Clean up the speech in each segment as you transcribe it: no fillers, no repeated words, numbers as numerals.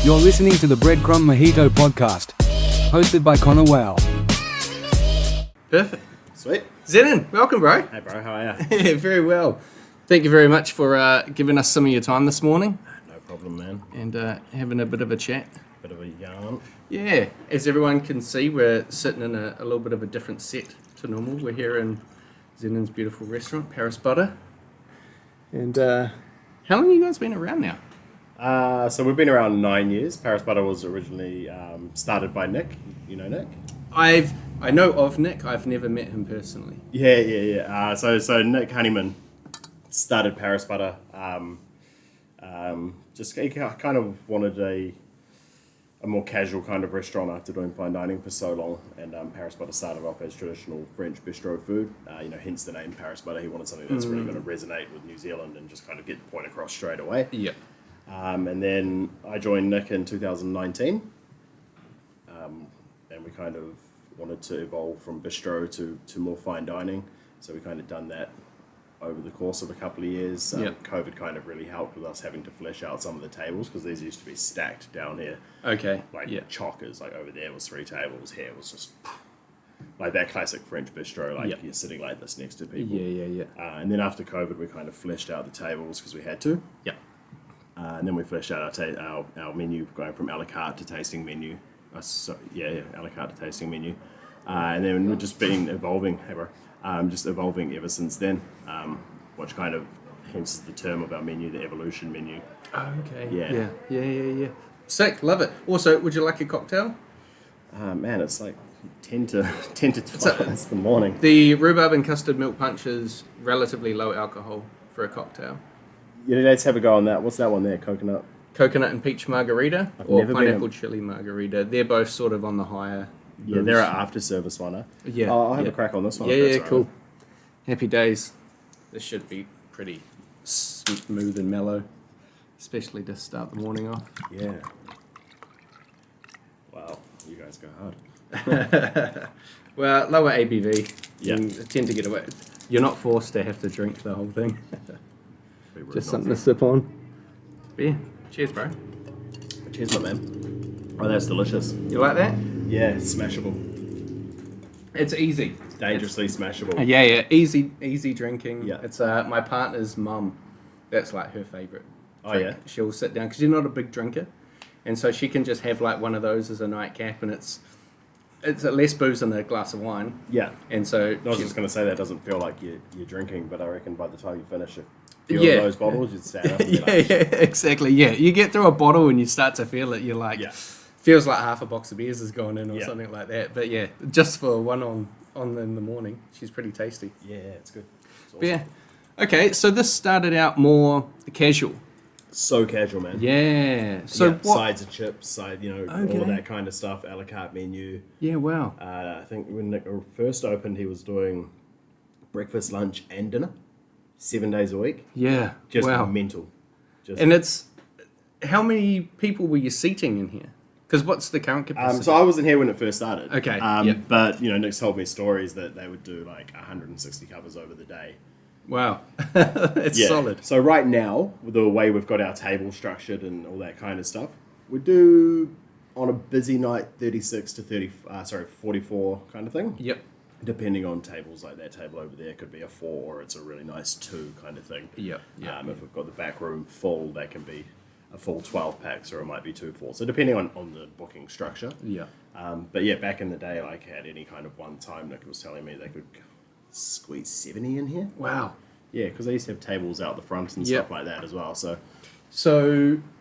You're listening to the Breadcrumb Mojito podcast, hosted by Connor Whale. Perfect. Sweet. Zennon, welcome, bro. Hey, bro, how are you? Yeah, very well. Thank you very much for giving us some of your time this morning No problem, man. and having a bit of a chat. Bit of a yarn. Yeah, as everyone can see, we're sitting in a little bit of a different set to normal. We're here in Zennon's beautiful restaurant, Paris Butter. And how long have you guys been around now? So we've been around 9 years. Paris Butter was originally started by Nick. You know Nick? I know of Nick. I've never met him personally. Yeah. So Nick Honeyman started Paris Butter. Just he kind of wanted a more casual kind of restaurant after doing fine dining for so long, and Paris Butter started off as traditional French bistro food. Hence the name Paris Butter. He wanted something that's really going to resonate with New Zealand and just kind of get the point across straight away. Yeah. And then I joined Nick in 2019, and we kind of wanted to evolve from bistro to more fine dining. So we kind of done that over the course of a couple of years. COVID kind of really helped with us having to flesh out some of the tables because these used to be stacked down here. Okay. Chockers, like over there was 3 tables, here was just like that classic French bistro, you're sitting like this next to people. Yeah. And then after COVID, we kind of fleshed out the tables because we had to. Yeah. And then we fleshed out our menu, going from a la carte to tasting menu. A la carte to tasting menu. And then we've just been evolving, just evolving ever since then, which kind of hence the term of our menu, the evolution menu. Oh, okay. Yeah. Sick, love it. Also, would you like a cocktail? Man, it's like 10 to 12. It's the morning. The rhubarb and custard milk punch is relatively low alcohol for a cocktail. Yeah, let's have a go on that. What's that one there? Coconut and peach margarita or pineapple chili margarita. They're both sort of on the higher. Yeah, they're an after service one, huh? Yeah. I'll have a crack on this one. Yeah, cool. Happy days. This should be pretty smooth and mellow, especially to start the morning off. Yeah. Wow, you guys go hard. Well, lower ABV. Yeah. You tend to get away. You're not forced to have to drink the whole thing. Just something to sip on. Yeah. Cheers, bro. Cheers, my man. Oh, that's delicious. You like that? Yeah, smashable. It's easy. Dangerously smashable. Yeah. Easy drinking. Yeah. It's my partner's mum. That's like her favourite. Oh, yeah? She'll sit down because she's not a big drinker, and so she can just have like one of those as a nightcap, and it's less booze than a glass of wine. Yeah. And so I was just going to say that doesn't feel like you're drinking, but I reckon by the time you finish a few of those bottles, you'd stand up and be like, exactly. Yeah, you get through a bottle and you start to feel it. You're like, feels like half a box of beers has gone in or something like that. But yeah, just for one on in the morning, she's pretty tasty. Yeah, it's good. It's awesome. But yeah. Okay, so this started out more casual. So casual, man. Yeah. So what? Sides of chips, all of that kind of stuff, a la carte menu. Yeah, wow. I think when Nick first opened, he was doing breakfast, lunch, and dinner, 7 days a week. Yeah. Just wow. mental. And it's, how many people were you seating in here? Because what's the current capacity? So I wasn't here when it first started. Okay. But Nick's told me stories that they would do like 160 covers over the day. Wow. It's solid. So right now, with the way we've got our table structured and all that kind of stuff, we do on a busy night 36 to 44 kind of thing. Yep. Depending on tables, like that table over there could be a 4 or it's a really nice 2 kind of thing. Yep. If we've got the back room full, that can be a full 12 packs or it might be 2 4. So depending on the booking structure. Yeah. But yeah, back in the day, like at any kind of one time, Nick was telling me they could squeeze 70 in here. Wow. Yeah, because they used to have tables out the front and stuff like that as well. So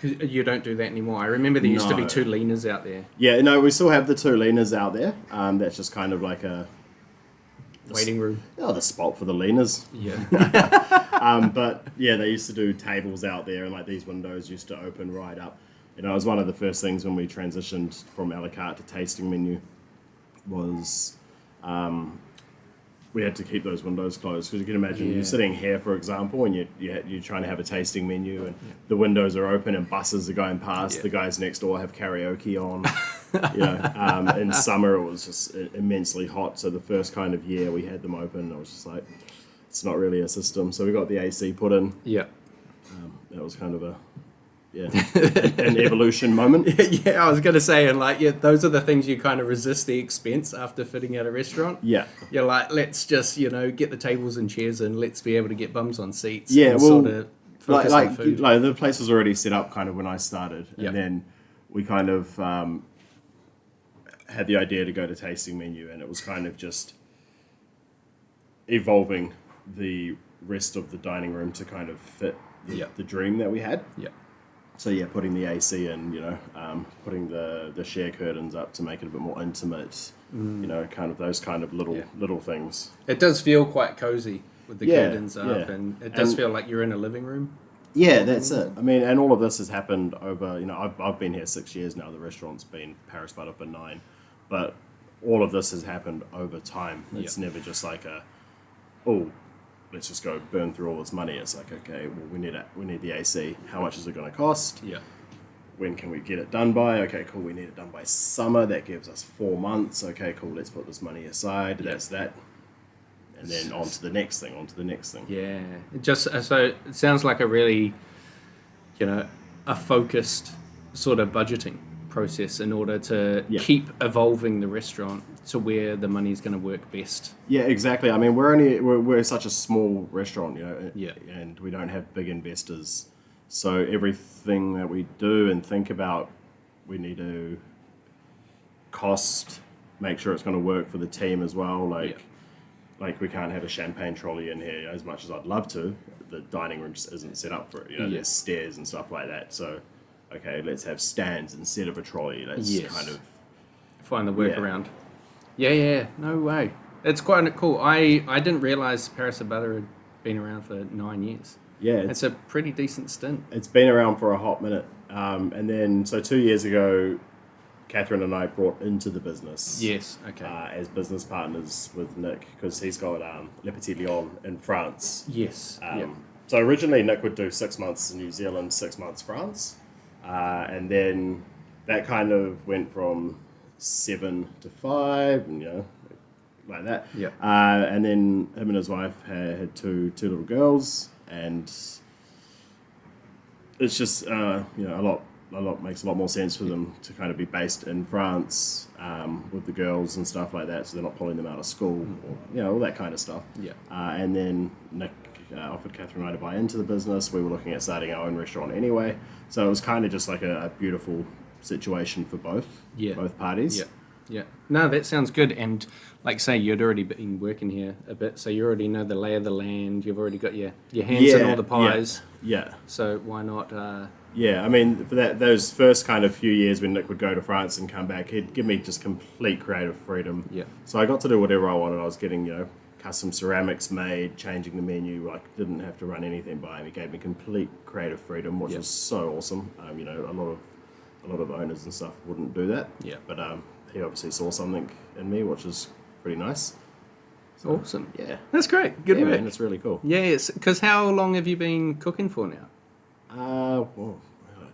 cause you don't do that anymore. I remember there used to be 2 leaners out there. Yeah, no, we still have the 2 leaners out there. That's just kind of like a Waiting room. Oh, the spot for the leaners. Yeah. But yeah, they used to do tables out there, and like these windows used to open right up. It was one of the first things when we transitioned from a la carte to tasting menu was we had to keep those windows closed because you can imagine you're sitting here, for example, and you're trying to have a tasting menu, and the windows are open and buses are going past. The guys next door have karaoke on. In summer it was just immensely hot, so the first kind of year we had them open, I was just like, it's not really a system. So we got the AC put in. Yeah. That was kind of an evolution moment. Yeah, I was going to say, and like, yeah, those are the things you kind of resist the expense after fitting out a restaurant. Yeah. You're like, let's just, get the tables and chairs and let's be able to get bums on seats. Yeah, and well, sort of focus on food. like the place was already set up kind of when I started, Yep. and then we kind of had the idea to go to tasting menu, and it was kind of just evolving the rest of the dining room to kind of fit the dream that we had. Yeah. So yeah, putting the AC in, putting the share curtains up to make it a bit more intimate, kind of those kind of little things. It does feel quite cozy with the curtains up, yeah. and it does feel like you're in a living room. Yeah, that's it. I mean, and all of this has happened over, I've been here 6 years now. The restaurant's been Paris Butter for 9. But all of this has happened over time. It's never just like let's just go burn through all this money. It's like, okay, well, we need the AC. How much is it going to cost? Yeah. When can we get it done by? Okay, cool. We need it done by summer. That gives us 4 months. Okay, cool. Let's put this money aside. Yeah. That's that. And then on to the next thing, Yeah. So it sounds like a really, a focused sort of budgeting process in order to keep evolving the restaurant to where the money's going to work best. Yeah, exactly. I mean, we're such a small restaurant, and we don't have big investors. So everything that we do and think about, we need to make sure it's going to work for the team as well. Like we can't have a champagne trolley in here as much as I'd love to. The dining room just isn't set up for it. There's stairs and stuff like that. So, okay, let's have stands instead of a trolley. Let's kind of find the workaround. Yeah, no way. It's quite cool. I didn't realize Paris Butter had been around for 9 years. Yeah, it's a pretty decent stint. It's been around for a hot minute. And then, so 2 years ago, Catherine and I brought into the business. Yes, okay. As business partners with Nick, because he's got Le Petit Lion in France. Yes. So originally Nick would do 6 months New Zealand, 6 months France. And then that kind of went from 7 to 5, and like that. Yeah. And then him and his wife had two little girls, and it's just a lot makes a lot more sense for them to kind of be based in France with the girls and stuff like that, so they're not pulling them out of school or all that kind of stuff. Yeah. And then Nick offered Catherine and I to buy into the business. We were looking at starting our own restaurant anyway, so it was kind of just like a beautiful situation for both parties. Yeah. No, that sounds good. And like say, you'd already been working here a bit, so you already know the lay of the land. You've already got your hands in all the pies. Yeah. So why not? Yeah, I mean, for those first kind of few years when Nick would go to France and come back, he'd give me just complete creative freedom. Yeah. So I got to do whatever I wanted. I was getting, custom ceramics made, changing the menu. Like, didn't have to run anything by him. He gave me complete creative freedom, which was so awesome. A lot of owners and stuff wouldn't do that. Yeah. But he obviously saw something in me, which is pretty nice. So, awesome. Yeah. That's great. Good work. Man, it's really cool. Yeah, because how long have you been cooking for now?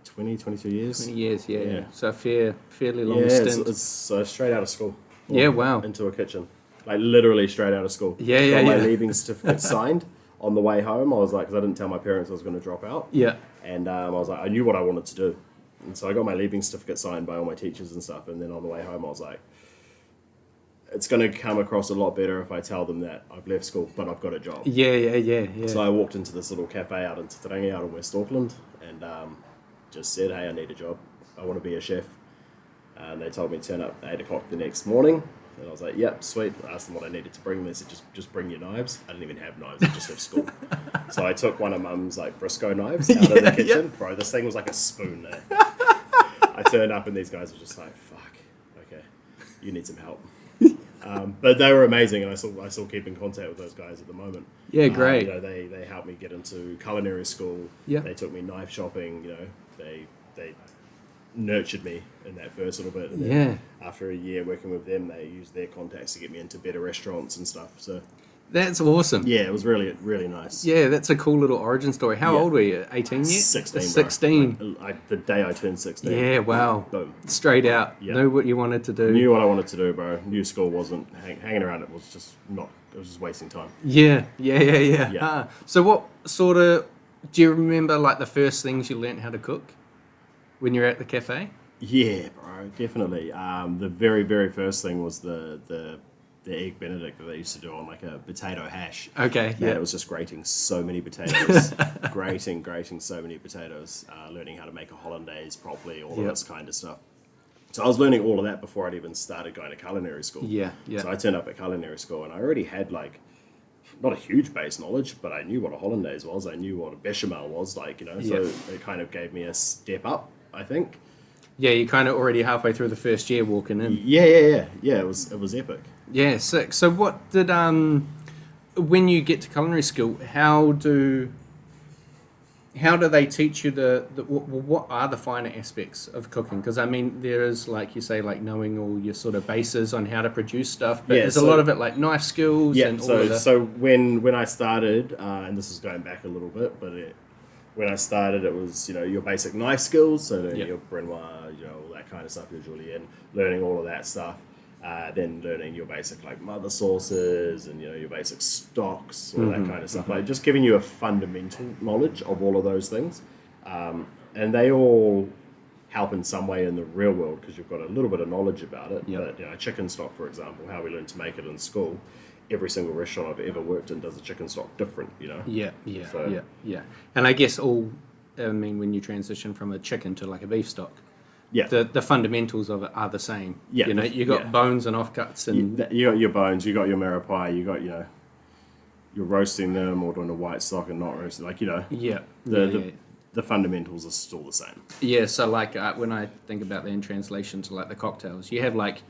20, 22 years. 20 years, yeah. So a fairly long stint. It's straight out of school. Yeah, wow. Into a kitchen. Like literally straight out of school. Yeah. Got my leaving certificate signed on the way home. I was like, because I didn't tell my parents I was going to drop out. Yeah. And I was like, I knew what I wanted to do. And so I got my leaving certificate signed by all my teachers and stuff. And then on the way home, I was like, it's going to come across a lot better if I tell them that I've left school, but I've got a job. Yeah. So I walked into this little cafe out in Tarangi, out in West Auckland, and just said, hey, I need a job. I want to be a chef. And they told me to turn up at 8 o'clock the next morning. And I was like, yep, sweet. I asked them what I needed to bring. They said, just bring your knives. I didn't even have knives. I just have school. So I took one of Mum's Briscoe knives out of the kitchen. Yeah. Bro, this thing was like a spoon there. I turned up and these guys were just like, fuck, okay, you need some help. But they were amazing, and I still keep in contact with those guys at the moment. Yeah, great. They helped me get into culinary school. Yeah. They took me knife shopping. They nurtured me in that first little bit. And then after a year working with them, they used their contacts to get me into better restaurants and stuff. So that's awesome. Yeah, it was really, really nice. Yeah, that's a cool little origin story. How old were you? 18 yet? 16. 16. The day I turned 16. Yeah, wow. Boom. Straight out. Yeah. Knew what you wanted to do. Knew what I wanted to do, bro. Knew school wasn't hanging around. It was just not. It was just wasting time. Yeah. Yeah. So what sort of... Do you remember the first things you learnt how to cook? when you're at the cafe? Yeah, bro, definitely. The very, very first thing was the egg Benedict that they used to do on like a potato hash. Okay, Man, yeah. it was just grating so many potatoes, grating so many potatoes, learning how to make a hollandaise properly, all of this kind of stuff. So I was learning all of that before I'd even started going to culinary school. Yeah, yeah. So I turned up at culinary school and I already had like, not a huge base knowledge, but I knew what a hollandaise was. I knew what a bechamel was, like, so it kind of gave me a step up, I think. Yeah, you're kind of already halfway through the first year walking in. Yeah. It was epic. Yeah, sick. So what did, when you get to culinary school, how do they teach you what are the finer aspects of cooking? Because I mean, there is, like you say, like knowing all your sort of bases on how to produce stuff, but there's a lot of it like knife skills and all of that. So when I started, and this is going back a little bit, but when I started, it was, your basic knife skills, so your Brenoir, all that kind of stuff, your julienne, learning all of that stuff. Then learning your basic like mother sauces and your basic stocks, all that kind of stuff. Like just giving you a fundamental knowledge of all of those things, and they all help in some way in the real world because you've got a little bit of knowledge about it. Yep. But chicken stock, for example, how we learned to make it in school. Every single restaurant I've ever worked in does a chicken stock different. Yeah. And I guess when you transition from a chicken to like a beef stock. Yeah. The fundamentals of it are the same. Yeah. You got bones and offcuts and you got your bones, you got your mirepoix, you got you're roasting them or doing a white stock and not roasting, the fundamentals are still the same. Yeah, so like when I think about that in translation to like the cocktails, you have like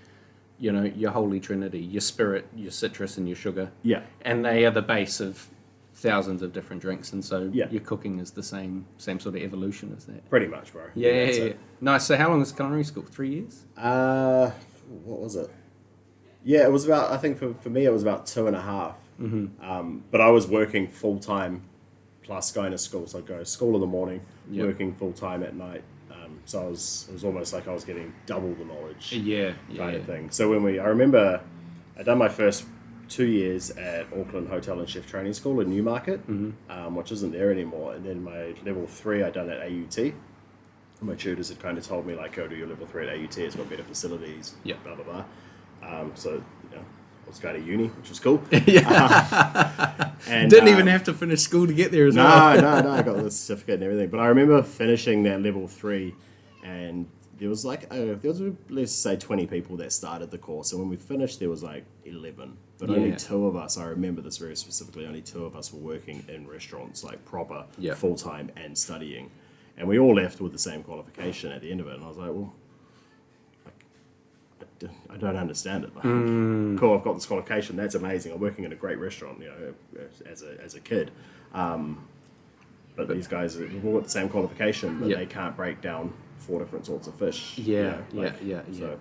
your holy trinity, your spirit, your citrus, and your sugar. Yeah. And they are the base of thousands of different drinks, and so Yeah. your cooking is the same sort of evolution as that. Pretty much, bro. Yeah. Nice. So how long was culinary school? 3 years? What was it? Yeah, it was about, I think for me it was about 2.5. Mm-hmm. But I was working full time plus going to school. So I'd go to school in the morning, working full time at night. So it was almost like I was getting double the knowledge kind of thing. So I remember I'd done my first 2 years at Auckland Hotel and Chef Training School in Newmarket, which isn't there anymore. And then my level 3 I'd done at AUT. My tutors had kind of told me, like, go do your level 3 at AUT, it's got better facilities, blah, blah, blah. So, I was going to uni, which was cool. And didn't even have to finish school to get there as well. No, I got the certificate and everything. But I remember finishing that level 3, and there was let's say 20 people that started the course. And when we finished, there was like 11. But only 2 of us, I remember this very specifically, only 2 of us were working in restaurants, like proper, full-time and studying. And we all left with the same qualification at the end of it. And I was like, well, I don't understand it. Like, cool, I've got this qualification. That's amazing. I'm working in a great restaurant, as a kid. But these guys, we've all got the same qualification, but they can't break down 4 different sorts of fish. So.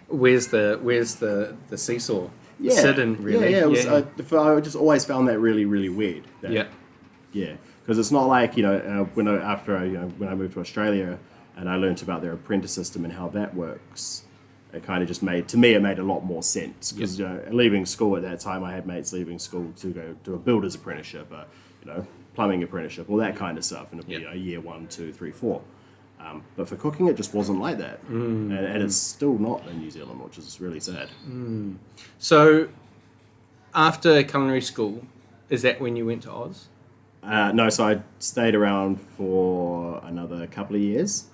Where's the seesaw? Sitting, really. Yeah. I just always found that really, really weird. Because it's not like when I moved to Australia and I learnt about their apprentice system and how that works. It kind of just made a lot more sense because leaving school at that time, I had mates leaving school to go do a builder's apprenticeship, plumbing apprenticeship, all that kind of stuff, and it'd be year 1, 2, 3, 4. But for cooking, it just wasn't like that, and it's still not in New Zealand, which is really sad. So, after culinary school, is that when you went to Oz? No, so I stayed around for another couple of years,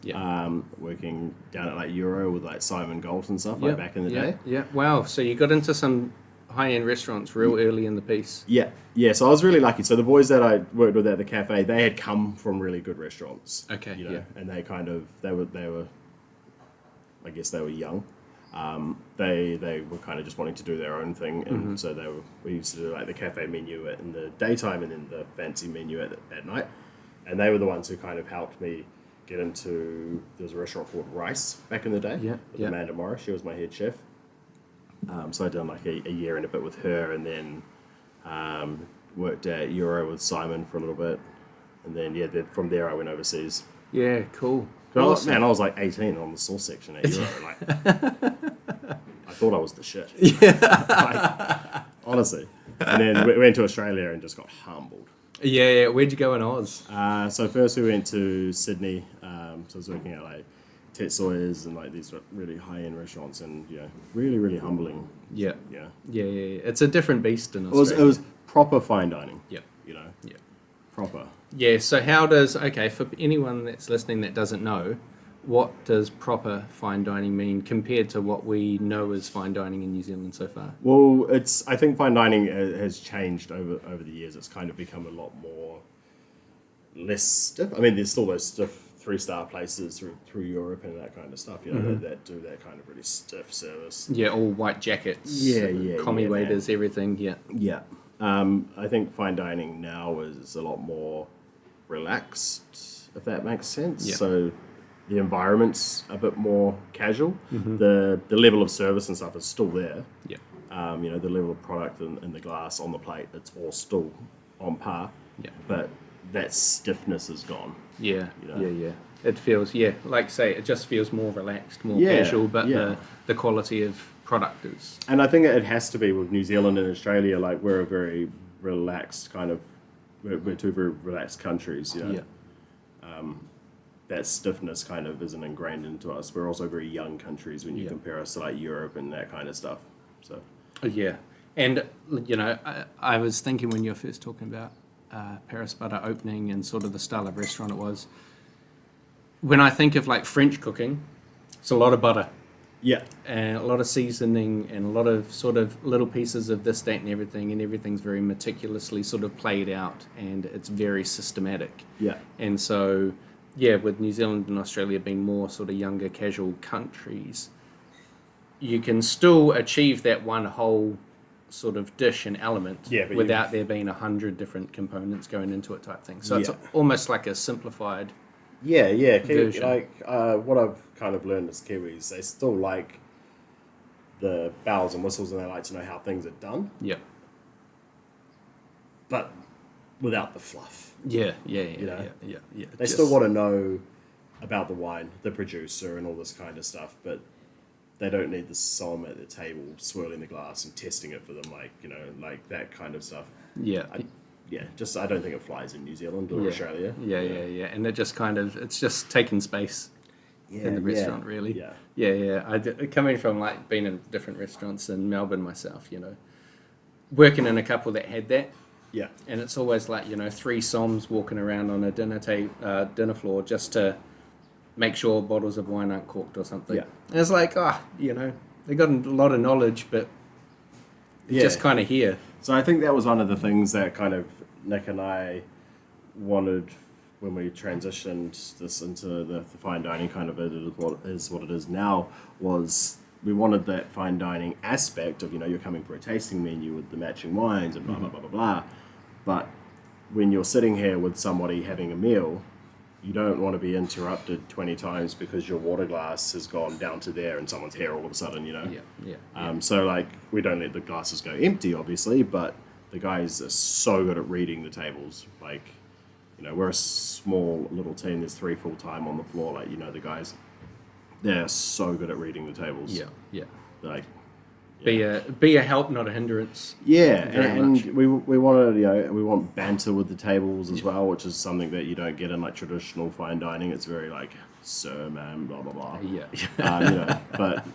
working down at like Euro with like Simon Galt and stuff like back in the day. Yeah, wow. So you got into some high-end restaurants real early in the piece. Yeah. So I was really lucky. So the boys that I worked with at the cafe, they had come from really good restaurants. Okay. And they were, I guess they were young. They were kind of just wanting to do their own thing, and so we used to do like the cafe menu in the daytime and then the fancy menu at night, and they were the ones who kind of helped me get into. There was a restaurant called Rice back in the day. With Amanda Morris, she was my head chef. So I'd done like a year and a bit with her, and then worked at Euro with Simon for a little bit, and then from there I went overseas. Yeah, cool. Awesome. Man, I was like 18 on the sauce section at Euro. I thought I was the shit. Honestly. And then we went to Australia and just got humbled. Yeah. Where'd you go in Oz? So first we went to Sydney. So I was working at like Tet Sawyer's and like these really high-end restaurants, and really, really humbling. Yeah. Yeah. Yeah. It's a different beast in It Australia. was proper fine dining. Yeah. Yeah. Proper. Yeah. So how does for anyone that's listening that doesn't know, what does proper fine dining mean compared to what we know as fine dining in New Zealand so far? Well, I think fine dining has changed over the years. It's kind of become a lot more less stiff. I mean, there's still those stiff 3-star places through Europe and that kind of stuff, that do that kind of really stiff service. Yeah, all white jackets. Commie waiters, everything. Yeah. Yeah. I think fine dining now is a lot more relaxed, if that makes sense. Yeah. So the environment's a bit more casual. Mm-hmm. The level of service and stuff is still there. Yeah. The level of product in the glass on the plate, it's all still on par. Yeah. But that stiffness is gone. Yeah. You know? Yeah. It feels like say it just feels more relaxed, more Yeah, casual, but yeah. the quality of product is. And I think it has to be with New Zealand and Australia. Like we're a very relaxed kind of, we're two very relaxed countries. Yeah. That stiffness kind of isn't ingrained into us. We're also very young countries when you Yeah. compare us to like Europe and that kind of stuff. So Yeah. And I was thinking when you were first talking about Paris Butter opening and sort of the style of restaurant it was. When I think of like French cooking, it's a lot of butter. yeah, And a lot of seasoning and a lot of sort of little pieces of this, that, and everything's very meticulously sort of played out, and it's very systematic. yeah, And so, with New Zealand and Australia being more sort of younger, casual countries, you can still achieve that one whole sort of dish and element but without there being 100 different components going into it type thing. So it's Yeah. almost like a simplified. yeah. Version. What I've kind of learned as Kiwis, they still like the bells and whistles, and they like to know how things are done, Yeah. but without the fluff. Yeah. They still want to know about the wine, the producer, and all this kind of stuff, but they don't need the somm at the table swirling the glass and testing it for them, like that kind of stuff. Yeah. I don't think it flies in New Zealand or Australia. Yeah. And it just kind of, it's just taking space in the restaurant, really. Yeah. Coming from like being in different restaurants in Melbourne myself, working in a couple that had that. Yeah. And it's always like, 3 somms walking around on a dinner floor just to make sure bottles of wine aren't corked or something. Yeah. And it's like, they got a lot of knowledge, but it's just kind of here. So I think that was one of the things that kind of Nick and I wanted when we transitioned this into the fine dining kind of what it is now, was we wanted that fine dining aspect of, you're coming for a tasting menu with the matching wines and blah, blah, blah, blah, blah. But when you're sitting here with somebody having a meal, you don't want to be interrupted 20 times because your water glass has gone down to there and someone's here all of a sudden, So like we don't let the glasses go empty, obviously, but the guys are so good at reading the tables. Like, we're a small little team. There's 3 full-time on the floor. Like, the guys, they're so good at reading the tables. Yeah. Like, Be a help, not a hindrance. yeah, Very much. and we wanted, we want banter with the tables as well, which is something that you don't get in like traditional fine dining. It's very like, sir, ma'am, blah blah blah. Yeah. But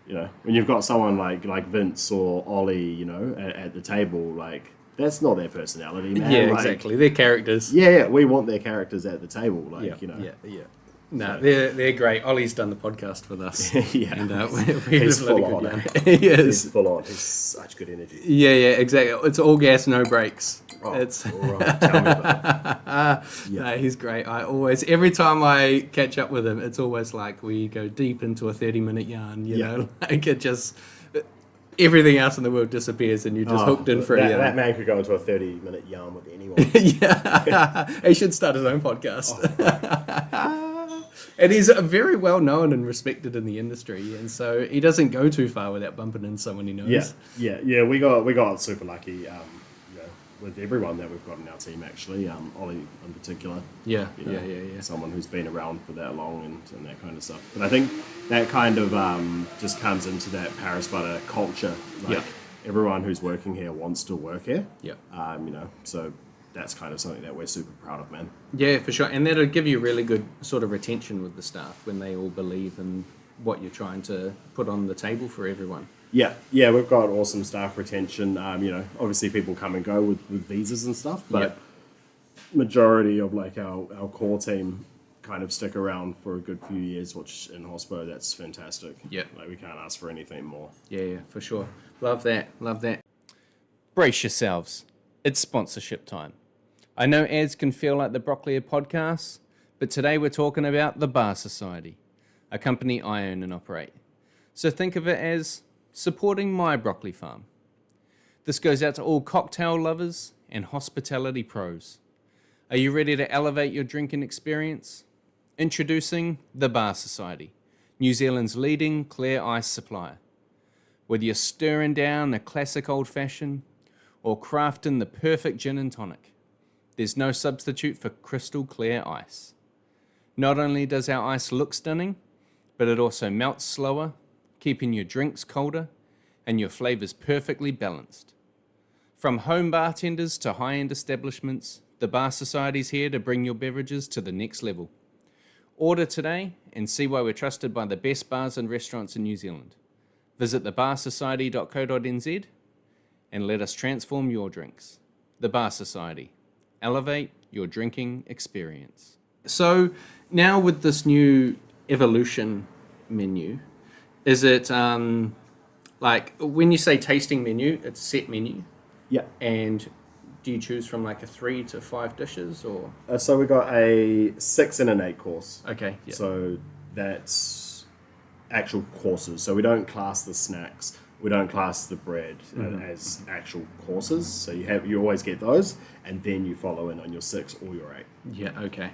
when you've got someone like Vince or Ollie, at the table, like that's not their personality, man. Yeah, Like, exactly. They're characters. Yeah, we want their characters at the table, like Yeah. No, they're great. Ollie's done the podcast with us. Yeah. And we He's have full a on. good yarn. He is. He's full on. He's such good energy. Yeah, exactly. It's all gas, no brakes. Oh, It's right. Tell me about it. no, he's great. Every time I catch up with him, it's always like we go deep into a 30-minute yarn, you know? Like it just, everything else in the world disappears and you're just hooked in for a That yarn. man could go into a 30-minute yarn with anyone. He should start his own podcast. And he's very well known and respected in the industry, and so he doesn't go too far without bumping into someone he knows. Yeah. We got super lucky. With everyone that we've got in our team, actually, Ollie in particular. Yeah. Someone who's been around for that long and that kind of stuff. But I think that kind of just comes into that Paris Butter culture. Like everyone who's working here wants to work here. Yeah. So that's kind of something that we're super proud of, man. Yeah, for sure. And that'll give you really good sort of retention with the staff when they all believe in what you're trying to put on the table for everyone. Yeah, we've got awesome staff retention. Obviously people come and go with visas and stuff, but majority of like our core team kind of stick around for a good few years, which in hospo, that's fantastic. Yeah. Like we can't ask for anything more. Yeah, for sure. Love that. Brace yourselves. It's sponsorship time. I know ads can feel like the Broccoli podcast, but today we're talking about the Bar Society, a company I own and operate. So think of it as supporting my broccoli farm. This goes out to all cocktail lovers and hospitality pros. Are you ready to elevate your drinking experience? Introducing the Bar Society, New Zealand's leading clear ice supplier. Whether you're stirring down a classic old-fashioned or crafting the perfect gin and tonic, there's no substitute for crystal clear ice. Not only does our ice look stunning, but it also melts slower, keeping your drinks colder and your flavors perfectly balanced. From home bartenders to high-end establishments, the Bar Society's here to bring your beverages to the next level. Order today and see why we're trusted by the best bars and restaurants in New Zealand. Visit thebarsociety.co.nz and let us transform your drinks. The Bar Society. Elevate your drinking experience. So now with this new evolution menu, is it like when you say tasting menu, it's set menu? Yeah. And do you choose from like a 3 to 5 dishes or? So we got a 6 and an 8 course. Okay. Yeah. So that's actual courses. So we don't class the snacks. We don't class the bread as actual courses. So you always get those, and then you follow in on your 6 or your 8. Yeah. Okay.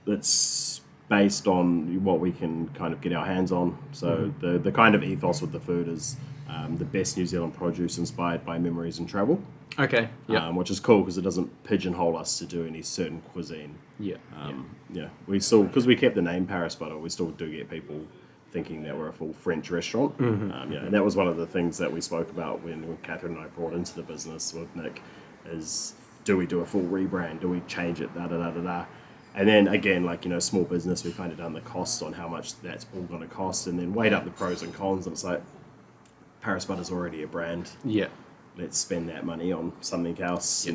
It's based on what we can kind of get our hands on. So the kind of ethos with the food is the best New Zealand produce inspired by memories and travel. Okay. Yeah. Which is cool because it doesn't pigeonhole us to do any certain cuisine. Yeah. We still, because we kept the name Paris Butter, we still do get people thinking that we're a full French restaurant. And that was one of the things that we spoke about when Catherine and I brought into the business with Nick is, do we do a full rebrand? Do we change it? And then again, like, small business, we kind of done the costs on how much that's all going to cost and then weighed up the pros and cons. And it's like, Paris Butter's already a brand. Yeah. Let's spend that money on something else,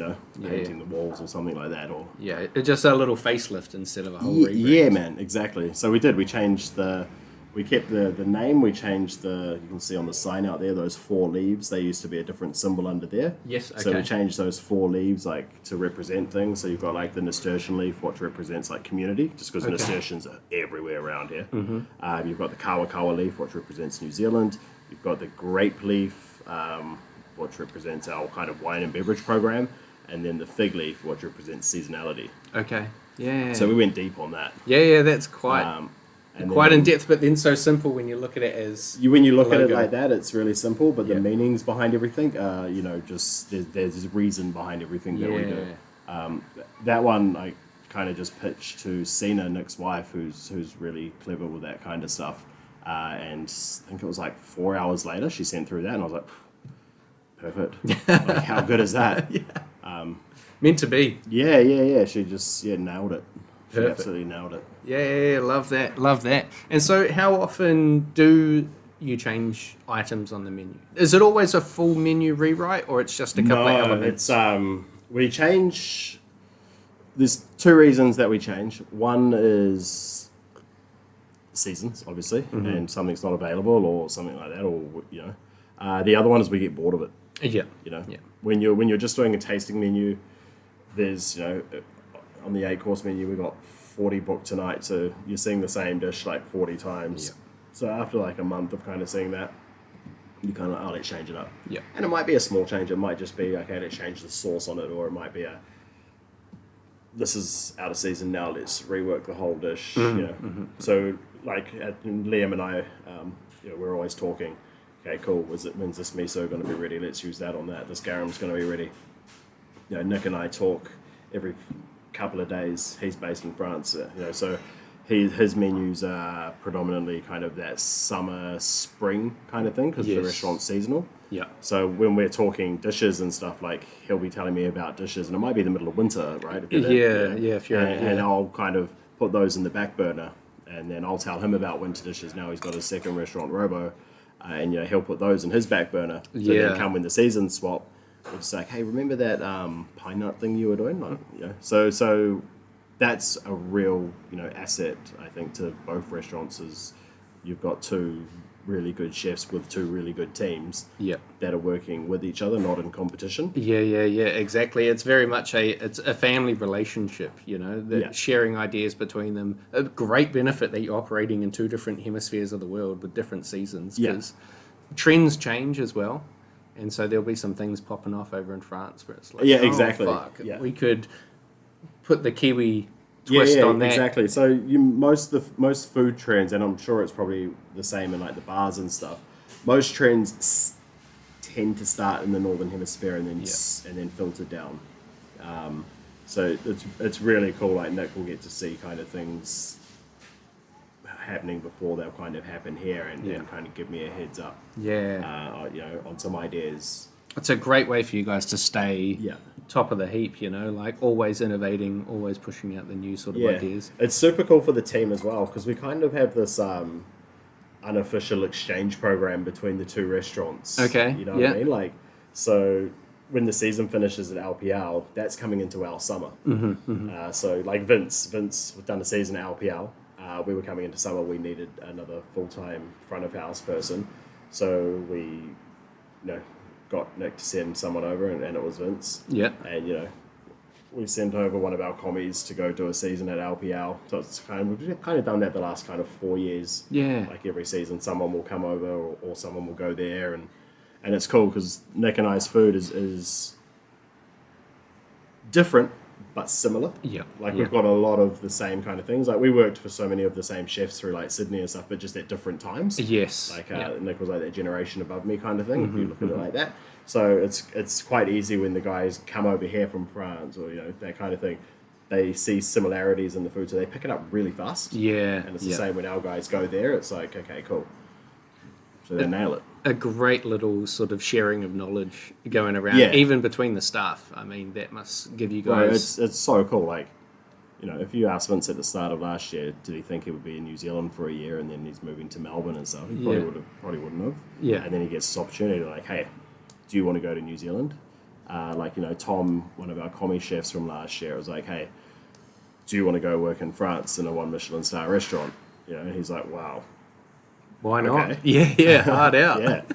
painting the walls or something like that. Or it's just a little facelift instead of a whole rebrand. Yeah, man, exactly. So we changed we kept the name, we changed you can see on the sign out there, those 4 leaves, they used to be a different symbol under there. Yes, okay. So we changed those 4 leaves like to represent things. So you've got like the nasturtium leaf, which represents like community, just because nasturtiums are everywhere around here. You've got the kawakawa leaf, which represents New Zealand. You've got the grape leaf, which represents our kind of wine and beverage program. And then the fig leaf, which represents seasonality. Okay, yeah. So we went deep on that. Yeah, that's quite... quite in depth, but then so simple when you look at it as when you look at it like that, it's really simple. But the meanings behind everything, just there's a reason behind everything that we do. That one I kind of just pitched to Sina, Nick's wife, who's really clever with that kind of stuff. And I think it was like 4 hours later, she sent through that, and I was like, perfect. Like, how good is that? Meant to be. Yeah. She just nailed it. She absolutely nailed it. Yeah, love that. And so how often do you change items on the menu? Is it always a full menu rewrite, or it's just a couple of elements? It's we change. There's 2 reasons that we change. One is seasons, obviously, and something's not available or something like that, or the other one is we get bored of it. When you're just doing a tasting menu, there's on the 8-course menu, we've got 40 booked tonight, so you're seeing the same dish like 40 times. So after like a month of kind of seeing that, you kind of, let's change it up. And it might be a small change. It might just be, okay, let's change the sauce on it, or it might be this is out of season now, let's rework the whole dish. So like Liam and I, we're always talking, okay, cool, when's this miso going to be ready? Let's use that on that. This garam's going to be ready. Nick and I talk every couple of days. He's based in France, so his menus are predominantly kind of that summer, spring kind of thing because the restaurant's seasonal. Yeah. So when we're talking dishes and stuff, like he'll be telling me about dishes, and it might be the middle of winter, right? If you're and I'll kind of put those in the back burner, and then I'll tell him about winter dishes. Now he's got his second restaurant, Robo, and he'll put those in his back burner. So then come when the seasons swap, it's like, hey, remember that pine nut thing you were doing? Like, so that's a real asset, I think, to both restaurants. Is you've got two really good chefs with two really good teams that are working with each other, not in competition. Exactly. It's very much it's a family relationship, sharing ideas between them. A great benefit that you're operating in two different hemispheres of the world with different seasons, because trends change as well. And so there'll be some things popping off over in France where it's like, exactly. Fuck, we could put the Kiwi twist on that. Exactly. So most food trends, and I'm sure it's probably the same in like the bars and stuff. Most trends tend to start in the northern hemisphere and then filter down. So it's really cool. Like Nick will get to see kind of things happening before they'll kind of happen here, and kind of give me a heads up. On some ideas. It's a great way for you guys to stay top of the heap, like always innovating, always pushing out the new sort of ideas. It's super cool for the team as well, because we kind of have this unofficial exchange program between the two restaurants. Okay. You know what I mean? Like, so when the season finishes at LPL, that's coming into our summer. So like Vince, we've done a season at LPL. We were coming into summer, we needed another full-time front of house person. So we, got Nick to send someone over, and it was Vince. Yeah. And we sent over one of our commies to go do a season at LPL. So it's we've kind of done that the last kind of 4 years. Yeah. Like every season, someone will come over or someone will go there, and it's cool because Nick and I's food is different but similar. We've got a lot of the same kind of things. Like we worked for so many of the same chefs through like Sydney and stuff, but just at different times. Yes. Nick was like that generation above me kind of thing, if you look at it like that. So it's quite easy when the guys come over here from France or that kind of thing. They see similarities in the food, so they pick it up really fast. Yeah. And it's the same when our guys go there. It's like, okay, cool. So they nail it. A great little sort of sharing of knowledge going around, even between the staff. I mean, that must give you guys... Well, it's so cool. Like, if you asked Vince at the start of last year, did he think he would be in New Zealand for a year and then he's moving to Melbourne and stuff? He probably wouldn't have. Yeah. And then he gets this opportunity like, hey, do you want to go to New Zealand? Tom, one of our commie chefs from last year, was like, hey, do you want to go work in France in a 1 Michelin star restaurant? And he's like, wow. Why not? Okay. Yeah, hard out.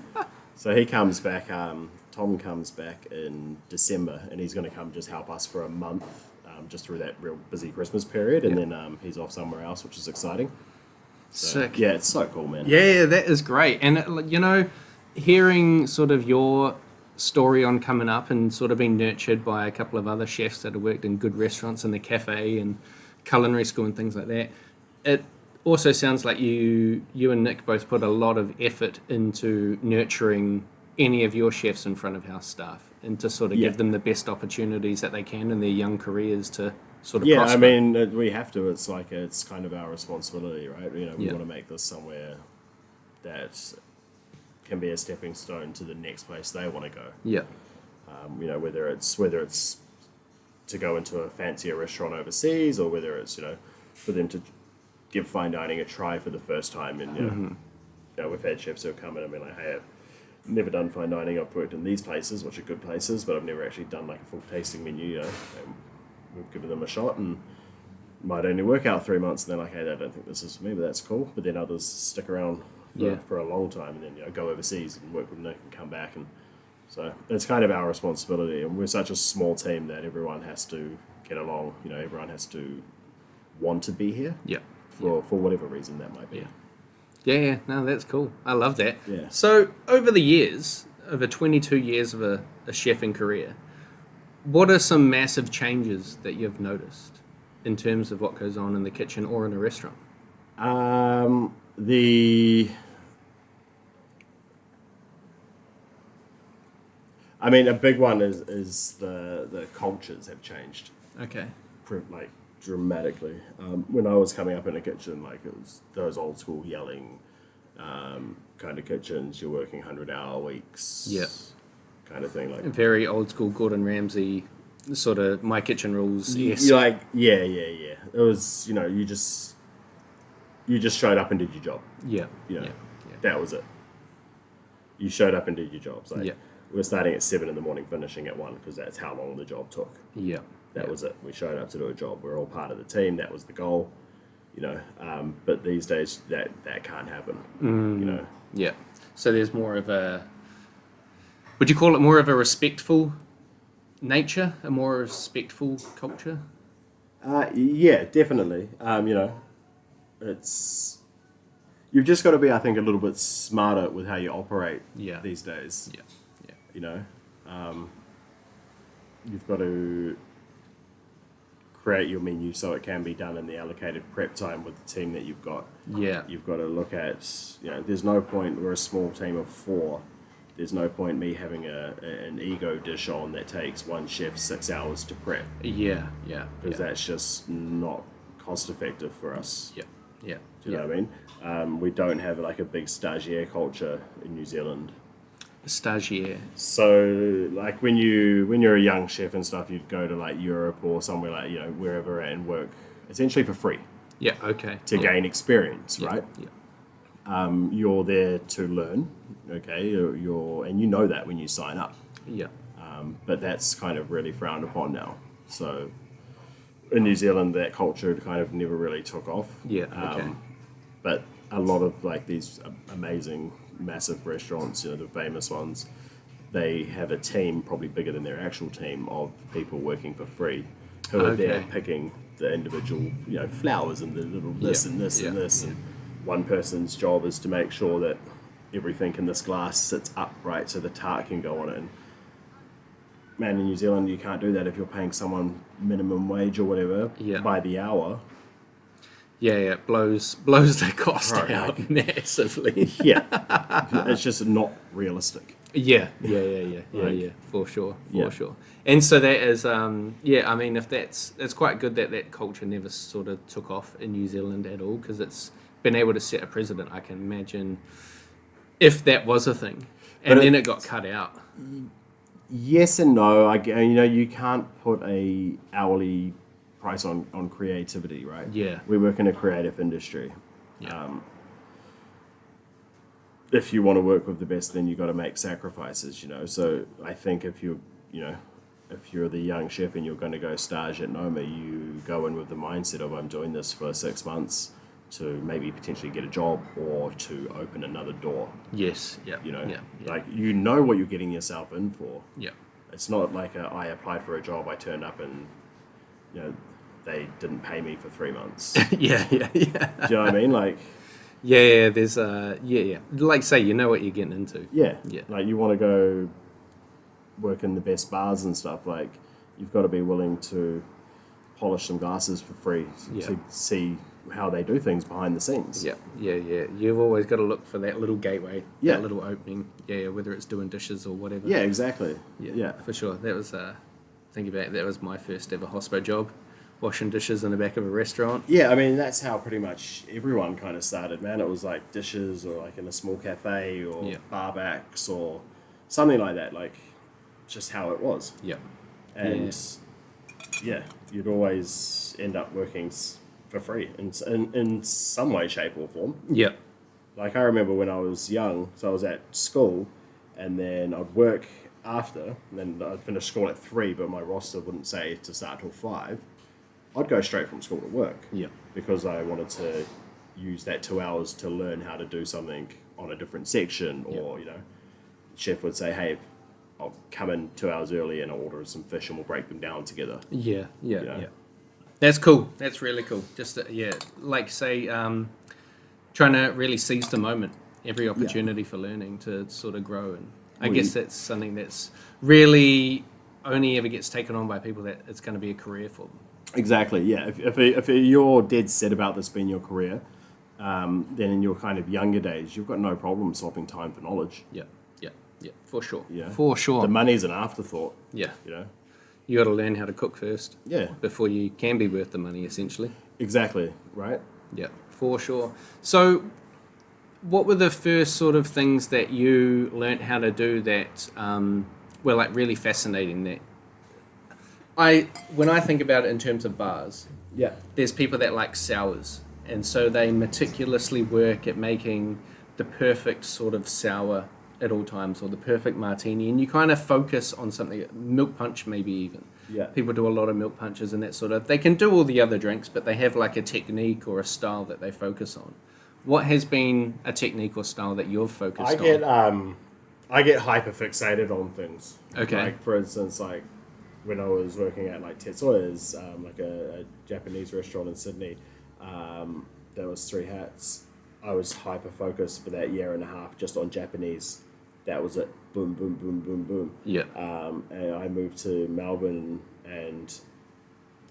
So he comes back, Tom comes back in December, and he's going to come just help us for a month, just through that real busy Christmas period, and then he's off somewhere else, which is exciting. So, sick. Yeah, it's so cool, man. Yeah, that is great. And, hearing sort of your story on coming up and sort of being nurtured by a couple of other chefs that have worked in good restaurants in the cafe and culinary school and things like that, it also sounds like you and Nick both put a lot of effort into nurturing any of your chefs and front of house staff and to sort of give them the best opportunities that they can in their young careers to sort of prosper. I mean, we have to. It's like, it's kind of our responsibility, right? We want to make this somewhere that can be a stepping stone to the next place they want to go. Yeah. Whether it's to go into a fancier restaurant overseas, or whether it's for them to give fine dining a try for the first time. And we've had chefs who have come in and been like, hey, I've never done fine dining. I've worked in these places, which are good places, but I've never actually done like a full tasting menu. And we've given them a shot, and might only work out 3 months, and they're like, hey, I don't think this is for me, but that's cool. But then others stick around for a long time, and then go overseas and work with Nick and come back. And so it's kind of our responsibility, and we're such a small team that everyone has to get along. Everyone has to want to be here. For whatever reason that might be. Yeah, no, that's cool. I love that. Yeah. So over the years, over 22 years of a chefing career, what are some massive changes that you've noticed in terms of what goes on in the kitchen or in a restaurant? A big one is the cultures have changed. Okay. dramatically. When I was coming up in the kitchen, like it was those old school yelling kind of kitchens. You're working 100-hour weeks, Yeah. kind of thing. Like Very old school Gordon Ramsay sort of My Kitchen Rules. Yes. you're like yeah. It was you just showed up and did your job. Yeah. You know, Yeah. that was it. You showed up and did your jobs. Like Yeah. we were starting at 7 a.m, finishing at 1 because that's how long the job took. Yeah. That was it. We showed up to do a job. We're all part of the team. That was the goal. But these days that can't happen. Yeah. So there's more of a. Would you call it more of a respectful nature, a more respectful culture? Yeah, definitely. It's you've just got to be, I think, a little bit smarter with how you operate these days. Yeah. You've got to create your menu so it can be done in the allocated prep time with the team that you've got. Yeah. You've got to look at, there's no point, we're a small team of 4. There's no point me having an ego dish on that takes one chef 6 hours to prep. Yeah. Because that's just not cost effective for us. Yeah. Yeah. Do you know what I mean? We don't have like a big stagiaire culture in New Zealand. Stagiaire. So like when you're a young chef and stuff, you'd go to like Europe or somewhere like wherever and work essentially for free Yeah. Okay. to gain experience, Yeah. right? Yeah. You're there to learn, okay? And you know that when you sign up, Yeah. but that's kind of really frowned upon now. So in New Zealand, that culture kind of never really took off. Yeah. Okay. But a lot of like these amazing, massive restaurants, the famous ones, they have a team probably bigger than their actual team of people working for free who are there picking the individual, flowers and the little this and this and this. And one person's job is to make sure that everything in this glass sits upright so the tart can go on it. And man, in New Zealand, you can't do that if you're paying someone minimum wage or whatever by the hour. Yeah, it blows the cost Right, out massively. Yeah, it's just not realistic. Yeah, for sure. And so that is, I mean, if it's quite good that culture never sort of took off in New Zealand at all, because it's been able to set a precedent. I can imagine if that was a thing, and then it got cut out. Yes and no. You can't put a hourly price on creativity, right? Yeah. We work in a creative industry. Yeah. If you want to work with the best, then you got to make sacrifices, So I think if you're the young chef and you're going to go stage at Noma, you go in with the mindset of I'm doing this for 6 months to maybe potentially get a job or to open another door. Yes. Yeah. Like what you're getting yourself in for. Yeah. It's not like I applied for a job, I turned up and they didn't pay me for 3 months. Yeah. Do you know what I mean? Like. Yeah, there's like say you know what you're getting into. Yeah. Yeah. Like you want to go work in the best bars and stuff, like you've got to be willing to polish some glasses for free to see how they do things behind the scenes. Yeah. You've always got to look for that little gateway, Yeah. that little opening. Yeah, whether it's doing dishes or whatever. Yeah, exactly. Yeah. For sure. That was thinking about it, that was my first ever hospo job. Washing dishes in the back of a restaurant. Yeah, I mean, that's how pretty much everyone kind of started, man. It was like dishes or like in a small cafe or bar backs or something like that, like just how it was. Yeah. And you'd always end up working for free in some way, shape or form. Yeah. Like I remember when I was young, so I was at school and then I'd work after, and then I'd finish school at 3, but my roster wouldn't say to start till 5. I'd go straight from school to work. Yeah. Because I wanted to use that 2 hours to learn how to do something on a different section, or chef would say, "Hey, I'll come in 2 hours early and I'll order some fish and we'll break them down together." Yeah. That's cool. That's really cool. Just like say, trying to really seize the moment, every opportunity for learning to sort of grow, and I guess that's something that's really only ever gets taken on by people that it's going to be a career for them. Exactly, yeah. If you're dead set about this being your career, then in your kind of younger days, you've got no problem swapping time for knowledge. Yeah, for sure. Yeah. For sure. The money's an afterthought. Yeah. You got to learn how to cook first. Yeah. Before you can be worth the money, essentially. Exactly, right? Yeah, for sure. So, what were the first sort of things that you learnt how to do that were like really fascinating? When I think about it in terms of bars, Yeah. there's people that like sours, and so they meticulously work at making the perfect sort of sour at all times, or the perfect martini, and you kind of focus on something, milk punch maybe even. Yeah. People do a lot of milk punches and that sort of. They can do all the other drinks, but they have like a technique or a style that they focus on. What has been a technique or style that you've focused on? I get hyper fixated on things. Okay. Like for instance, like when I was working at like Tetsuya's, like a Japanese restaurant in Sydney, there was Three Hats. I was hyper focused for that year and a half just on Japanese. That was it. Boom, boom, boom, boom, boom. Yeah. And I moved to Melbourne and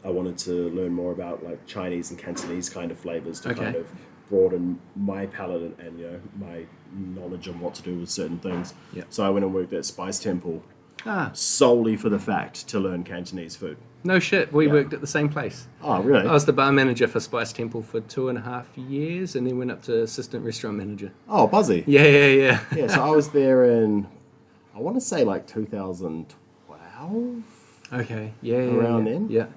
I wanted to learn more about like Chinese and Cantonese kind of flavors to kind of broaden my palate and you know my knowledge on what to do with certain things. Yeah. So I went and worked at Spice Temple Ah, solely for the fact to learn Cantonese food. no shit. We Yeah. worked at the same place. Oh, really? I was the bar manager for Spice Temple for 2.5 years, and then went up to assistant restaurant manager. Oh, Buzzy. Yeah. Yeah, so I was there in, I want to say like 2012. Okay. Yeah. Around then? Yeah.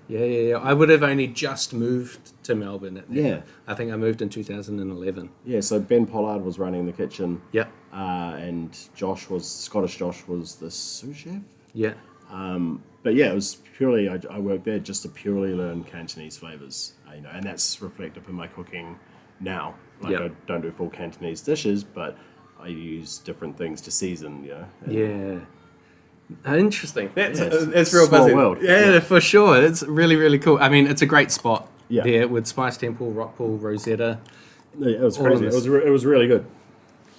I would have only just moved to Melbourne. Yeah. I think I moved in 2011. Yeah, so Ben Pollard was running the kitchen. Yeah. And Scottish Josh was the sous chef. Yeah. But yeah, it was purely, I worked there just to purely learn Cantonese flavors, you know, and that's reflective in my cooking now. Like Yep. I don't do full Cantonese dishes, but I use different things to season, you know. and- Yeah. Interesting. That's Yeah, it's that's real small busy. world. Yeah, Yeah. for sure. It's really, really cool. I mean, it's a great spot Yeah. there with Spice Temple, Rockpool, Rosetta. It was All of crazy. It this. was really good.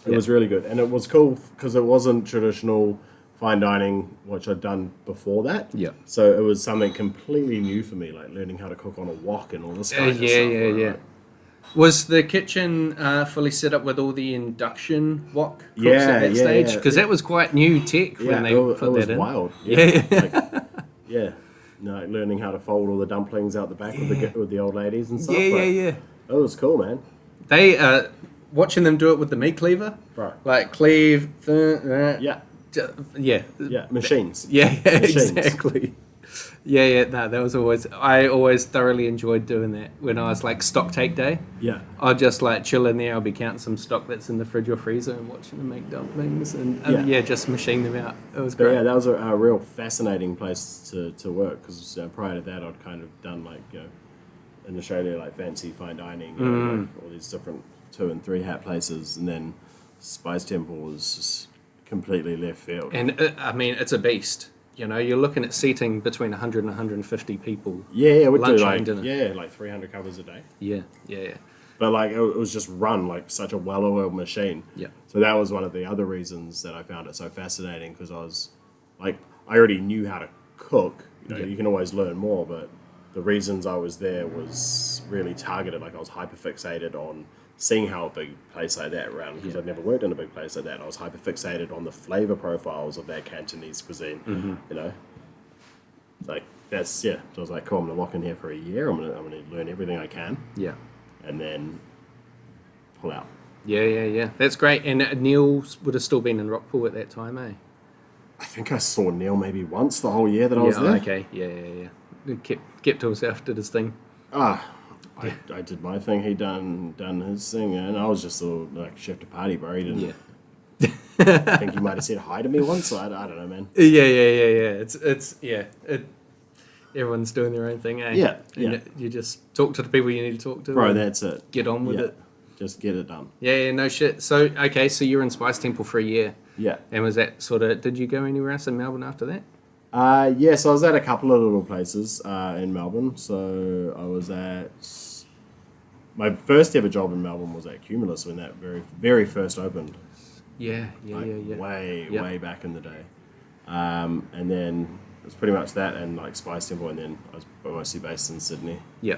It Yeah. was really good, and it was cool because it wasn't traditional fine dining, which I'd done before that. Yeah. So it was something completely new for me, like learning how to cook on a wok and all this kind of stuff. Yeah. right? Was the kitchen fully set up with all the induction wok cooks Yeah, at that yeah, stage? yeah. Because that was quite new tech when they it put was that in. wild. Yeah. Yeah. No, learning how to fold all the dumplings out the back with the old ladies and stuff. Yeah. It was cool, man. They watching them do it with the meat cleaver, Right. like cleave. Yeah. Yeah. Yeah. Machines. Yeah, Machines. exactly. Yeah. No, that was always. I always thoroughly enjoyed doing that when I was like stock take day. Yeah. I'll just like chill in there. I'll be counting some stock that's in the fridge or freezer and watching them make dumplings and just machine them out. It was But great. yeah, that was a real fascinating place to work because prior to that, I'd kind of done like, you know, in Australia, like fancy fine dining, you know, like all these different 2 and 3 hat places, and then Spice Temple was just completely left field. And I mean, it's a beast. You know, you're looking at seating between 100 and 150 people. Yeah, we'd do lunch like and dinner. like 300 covers a day. Yeah. But like it was just run like such a well-oiled machine. Yeah. So that was one of the other reasons that I found it so fascinating because I was like I already knew how to cook. You know, Yeah. you can always learn more, but the reasons I was there was really targeted. Like I was hyper fixated on seeing how a big place like that ran because Yeah. I'd never worked in a big place like that. I was hyper fixated on the flavor profiles of that Cantonese cuisine. You know, like that's So I was like, cool. I'm gonna lock in here for a year. I'm gonna learn everything I can, Yeah. and then pull out. Yeah. That's great. And Neil would have still been in Rockpool at that time, eh? I think I saw Neil maybe once the whole year that I was there. Okay. Yeah. He kept to himself, did his thing. I did my thing. He done his thing, and I was just a little like chef de party, bro. He didn't. Yeah. I think he might have said hi to me once. So I don't know, man. Yeah. Everyone's doing their own thing, eh? Yeah, And yeah. you just talk to the people you need to talk to. Bro, and that's it. get on with Yeah. it. Just get it done. Yeah, no shit. So so you were in Spice Temple for a year, Yeah. and was that sort of? Did you go anywhere else in Melbourne after that? So I was at a couple of little places in Melbourne. So I was at my first ever job in Melbourne was at Cumulus when that very very first opened. Yeah. Way back in the day. And then it was pretty much that and like Spice Temple, and then I was mostly based in Sydney. Yeah.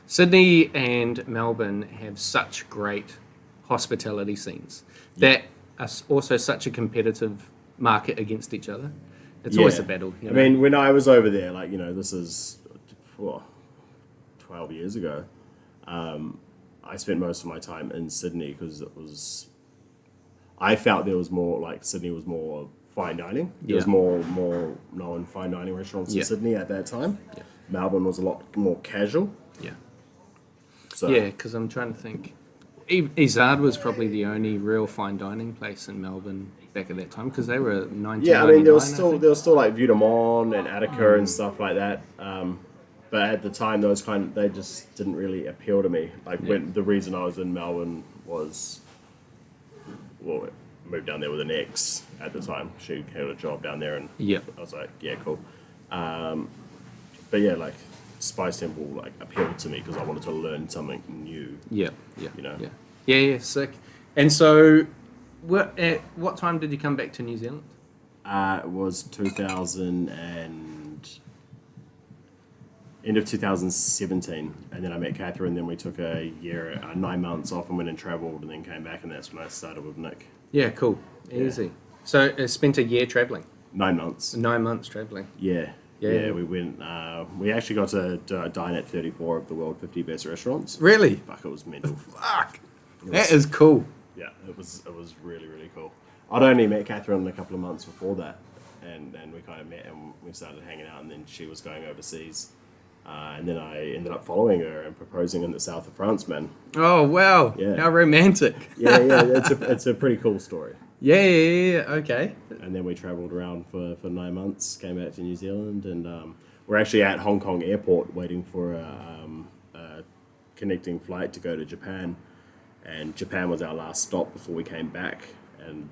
Sydney and Melbourne have such great hospitality scenes that are also such a competitive market against each other. It's always a battle. I mean, when I was over there, like, this is 12 years ago, I spent most of my time in Sydney because I felt there was more, like, Sydney was more fine dining. There was more known fine dining restaurants in Sydney at that time. Yeah. Melbourne was a lot more casual. Yeah. So, Yeah, because I'm trying to think. Izard was probably the only real fine dining place in Melbourne back at that time because they were 1999. yeah, I mean, there was still like Vue de Monde and Attica and stuff like that. But at the time, they just didn't really appeal to me. Like when the reason I was in Melbourne was, well, I moved down there with an ex at the time. She had a job down there, and I was like, yeah, cool. But yeah, like Spice Temple like appealed to me because I wanted to learn something new. Yeah. Yeah, Sick. And so, at what time did you come back to New Zealand? It was end of 2017, and then I met Catherine. Then we took a year, 9 months off, and went and travelled, and then came back, and that's when I started with Nick. Yeah, cool, easy. So, spent a year travelling. 9 months. 9 months travelling. Yeah. We went. We actually got to dine at 34 of the world 50 best restaurants. Really? Fuck, it was mental. Fuck. That is cool. Yeah, it was really, really cool. I'd only met Catherine a couple of months before that, and we kind of met and we started hanging out, and then she was going overseas, and then I ended up following her and proposing in the south of France, man. Oh wow! Yeah. How romantic. Yeah, it's a pretty cool story. Yeah, okay. And then we travelled around for 9 months, came back to New Zealand, and we're actually at Hong Kong airport waiting for a connecting flight to go to Japan. And Japan was our last stop before we came back. And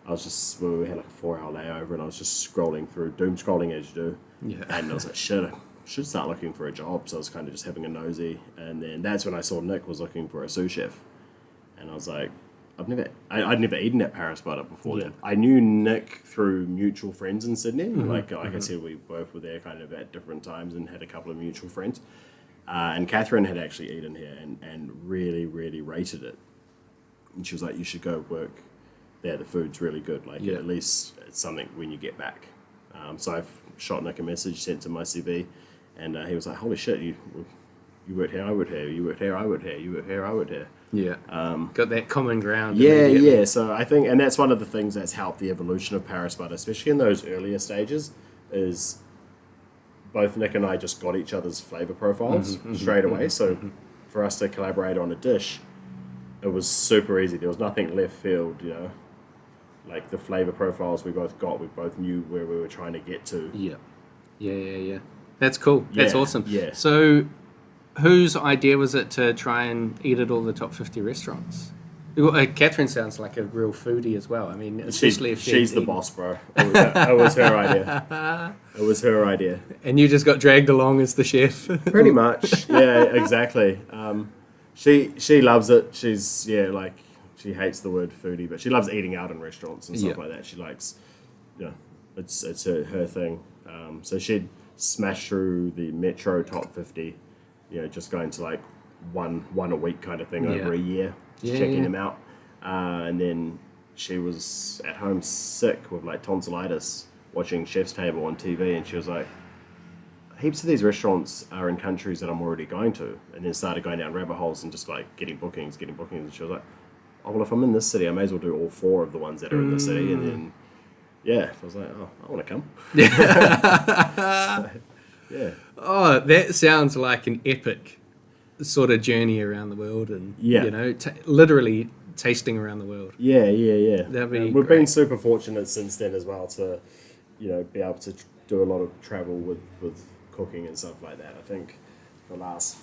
we had like a 4-hour layover, and I was just scrolling through, doom scrolling as you do. Yeah. And I was like, shit, I should start looking for a job. So I was kind of just having a nosy. And then that's when I saw Nick was looking for a sous chef. And I was like, I'd never eaten at Paris Butter before then. I knew Nick through mutual friends in Sydney. Like I said, we both were there kind of at different times and had a couple of mutual friends. And Catherine had actually eaten here and really, really rated it. And she was like, you should go work there. The food's really good. Like at least it's something when you get back. So I've shot Nick a message, sent him my CV, and he was like, holy shit, you worked here, I worked here, you worked here, I worked here, you worked here, I worked here. Yeah. Got that common ground. Yeah. So I think, and that's one of the things that's helped the evolution of Paris Butter, especially in those earlier stages, is both Nick and I just got each other's flavor profiles straight away. So for us to collaborate on a dish, it was super easy. There was nothing left field, like the flavor profiles we both got, we both knew where we were trying to get to. Yeah. That's cool. That's awesome. Yeah. So whose idea was it to try and eat at all the top 50 restaurants? Catherine sounds like a real foodie as well. I mean, especially if she's the boss, bro. It was her idea. It was her idea. And you just got dragged along as the chef. Pretty much. Yeah, exactly. She loves it. She's she hates the word foodie, but she loves eating out in restaurants and stuff like that. She likes, it's her thing. So she'd smash through the Metro top 50, just going to like one a week kind of thing over a year. Checking them out, and then she was at home sick with like tonsillitis, watching Chef's Table on TV, and she was like, heaps of these restaurants are in countries that I'm already going to, and then started going down rabbit holes and just like getting bookings, and she was like, oh well, if I'm in this city, I may as well do all 4 of the ones that are in the city, and then so I was like, oh, I want to come. Yeah. Oh, that sounds like an epic sort of journey around the world, and literally tasting around the world. Yeah. That'd be we've been super fortunate since then as well to, be able to do a lot of travel with cooking and stuff like that. I think the last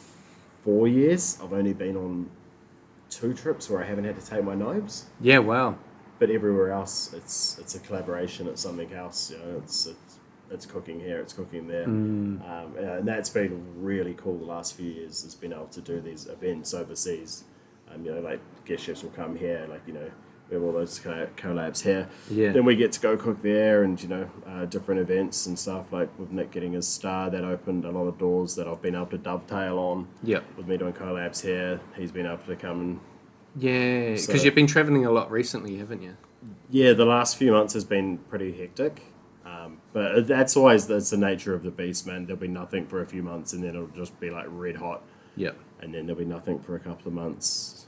4 years I've only been on 2 trips where I haven't had to take my knives. Yeah, wow. But everywhere else, it's a collaboration. It's something else. It's cooking here, it's cooking there, and that's been really cool the last few years. Has been able to do these events overseas. Like guest chefs will come here, like we have all those collabs here. Yeah. Then we get to go cook there, and different events and stuff. Like with Nick getting his star, that opened a lot of doors that I've been able to dovetail on. Yeah. With me doing collabs here, he's been able to come and. Yeah, because you've been traveling a lot recently, haven't you? Yeah, the last few months has been pretty hectic. But that's the nature of the beast, man. There'll be nothing for a few months, and then it'll just be like red hot. Yep. And then there'll be nothing for a couple of months.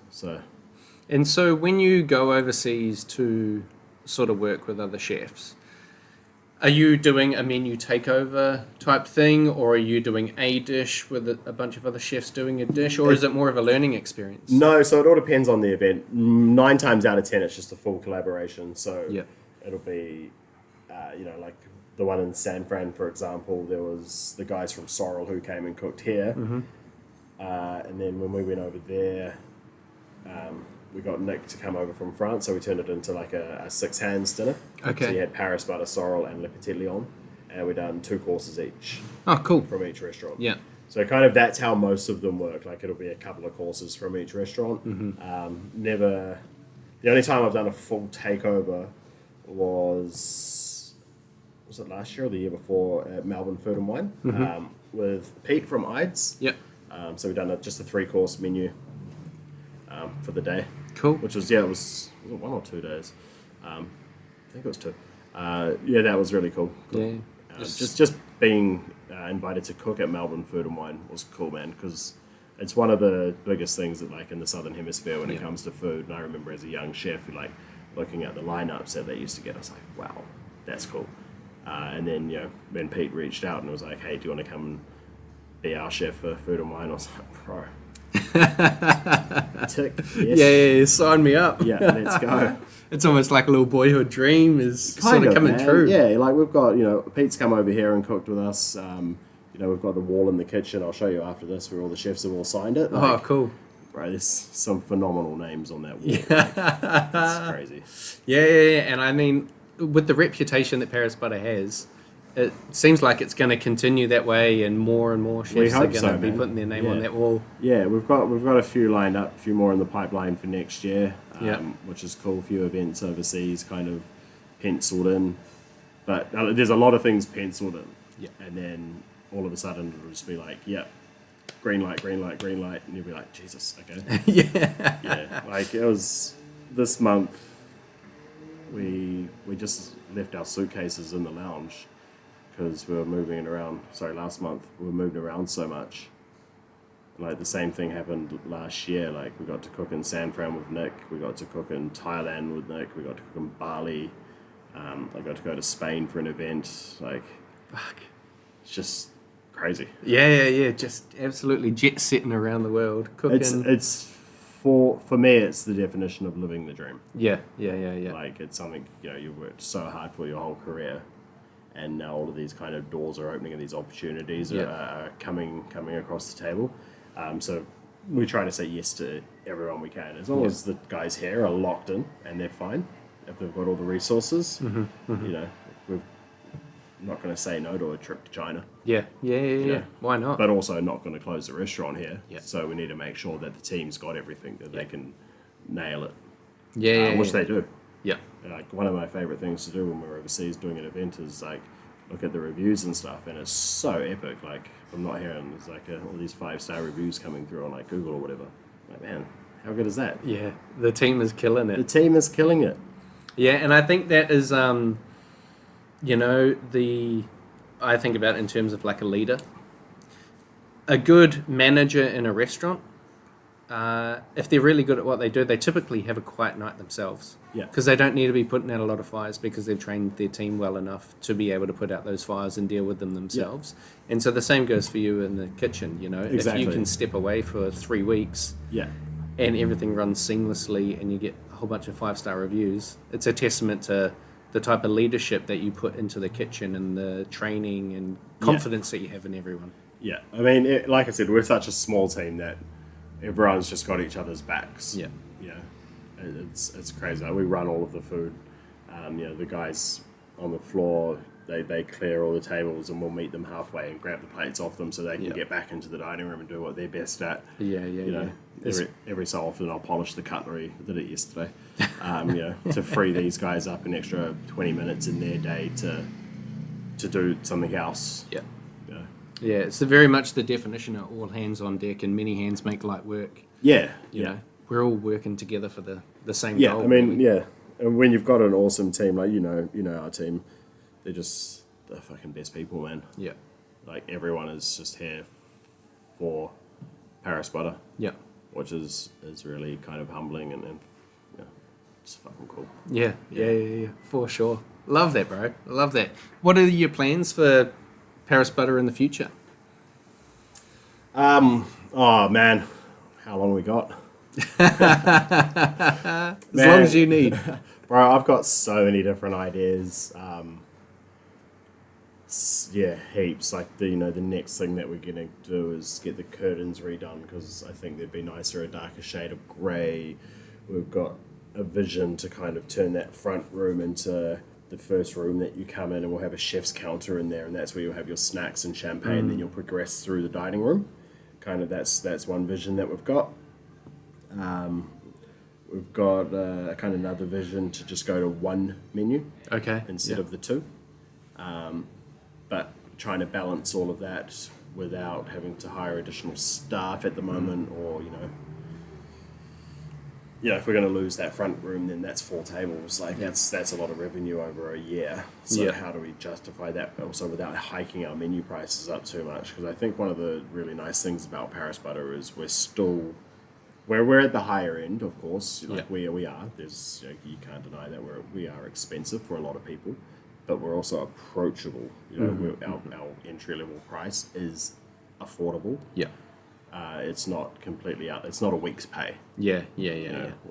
And so when you go overseas to sort of work with other chefs, are you doing a menu takeover type thing, or are you doing a dish with a bunch of other chefs doing a dish, or is it more of a learning experience? No, so it all depends on the event. 9 times out of 10, it's just a full collaboration. So it'll be, like the one in San Fran, for example, there was the guys from Sorrel who came and cooked here. And then when we went over there, we got Nick to come over from France, so we turned it into like a 6 hands dinner. Okay. So you had Paris butter, sorrel, and Le Petit Lion, and we done 2 courses each. Oh, cool. From each restaurant. Yeah. So kind of that's how most of them work. Like it'll be a couple of courses from each restaurant. Never. The only time I've done a full takeover was it last year or the year before at Melbourne Food and Wine with Pete from Ides. Yep. So we've done just a 3-course menu for the day. Cool. Which was it was 1 or 2 days. I think it was 2. That was really cool. Yeah. Just being invited to cook at Melbourne Food and Wine was cool, man, because it's one of the biggest things that like in the Southern Hemisphere when it comes to food. And I remember as a young chef, like looking at the lineups that they used to get, I was like, wow, that's cool. And then when Pete reached out and was like, hey, do you want to come and be our chef for Food and Wine? I was like, bro. Tick, yes. Yeah, sign me up. Yeah, let's go. It's almost like a little boyhood dream is sort of coming true. Yeah, like we've got, Pete's come over here and cooked with us. We've got the wall in the kitchen. I'll show you after this where all the chefs have all signed it. Like, oh, cool. Bro, there's some phenomenal names on that wall. Yeah. It's crazy. Yeah. And I mean, with the reputation that Paris Butter has, it seems like it's going to continue that way, and more chefs are going to be putting their name on that wall. Yeah, we've got a few lined up, a few more in the pipeline for next year, which is cool. A few events overseas kind of penciled in, but there's a lot of things penciled in. Yeah, and then all of a sudden it'll just be like, green light, and you'll be like, Jesus, okay. Yeah. Like it was this month. We just left our suitcases in the lounge. Because we were moving around. Last month we were moving around so much. Like the same thing happened last year. Like we got to cook in San Fran with Nick. We got to cook in Thailand with Nick. We got to cook in Bali. I got to go to Spain for an event. Like, fuck, it's just crazy. Yeah. Just absolutely jet setting around the world. Cooking. It's for me. It's the definition of living the dream. Yeah. Like it's something you worked so hard for your whole career. And now all of these kind of doors are opening and these opportunities are coming across the table. So we try to say yes to everyone we can. As long as the guys here are locked in and they're fine, if they've got all the resources, we're not going to say no to a trip to China. Yeah. Why not? But also not going to close the restaurant here. Yeah. So we need to make sure that the team's got everything, that they can nail it. Which they do. Yeah. Like one of my favorite things to do when we're overseas doing an event is like look at the reviews and stuff, and it's so epic. Like I'm not hearing there's like all these 5-star reviews coming through on like Google or whatever. Like man, how good is that? Yeah, the team is killing it. The team is killing it. Yeah, and I think that is I think about it in terms of like a leader, a good manager in a restaurant. If they're really good at what they do, they typically have a quiet night themselves. Yeah. Because they don't need to be putting out a lot of fires because they've trained their team well enough to be able to put out those fires and deal with them themselves. Yeah. And so the same goes for you in the kitchen, Exactly. If you can step away for 3 weeks and everything runs seamlessly and you get a whole bunch of 5-star reviews, it's a testament to the type of leadership that you put into the kitchen and the training and confidence that you have in everyone. Yeah. I mean, like I said, we're such a small team that everyone's just got each other's backs. Yeah. It's crazy. Like we run all of the food. The guys on the floor, they clear all the tables and we'll meet them halfway and grab the plates off them so they can get back into the dining room and do what they're best at. Every so often I'll polish the cutlery. I did it yesterday. To free these guys up an extra 20 minutes in their day to do something else. Yeah. Yeah, it's very much the definition of all hands on deck and many hands make light work. Yeah. You know, we're all working together for the same goal. Yeah, I mean, really. And when you've got an awesome team, like, our team, they're just the fucking best people, man. Yeah. Like everyone is just here for Paris butter. Yeah. Which is really kind of humbling and yeah, it's fucking cool. Yeah, for sure. Love that, bro. I love that. What are your plans for Paris butter in the future? Oh man, how long we got? As long as you need. Bro, I've got so many different ideas. Heaps. Like the next thing that we're gonna do is get the curtains redone because I think they'd be nicer, a darker shade of grey. We've got a vision to kind of turn that front room into the first room that you come in, and we'll have a chef's counter in there, and that's where you'll have your snacks and champagne. Then you'll progress through the dining room. Kind of that's one vision that we've got. We've got kind of another vision to just go to one menu instead of the two. But trying to balance all of that without having to hire additional staff at the moment, or if we're going to lose that front room, then that's 4 tables. Like that's a lot of revenue over a year. So how do we justify that also without hiking our menu prices up too much? Because I think one of the really nice things about Paris butter is we're at the higher end, of course. Like we are. There's you can't deny that we are expensive for a lot of people. But we're also approachable. Our entry level price is affordable. Yeah. It's not completely out. It's not a week's pay. Yeah.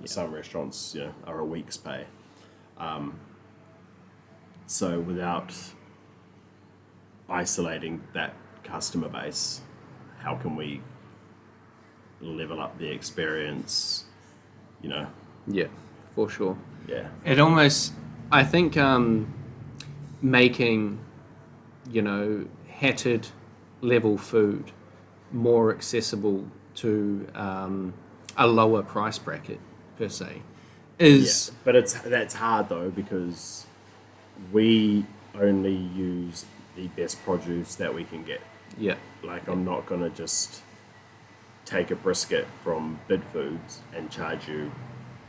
Some restaurants, are a week's pay. So without isolating that customer base, how can we level up the experience? Yeah, for sure. Yeah. It almost, I think, making, hatted level food more accessible to a lower price bracket per se is. Yeah, but that's hard though because we only use the best produce that we can get. Yeah. Like I'm not gonna just take a brisket from Bid Foods and charge you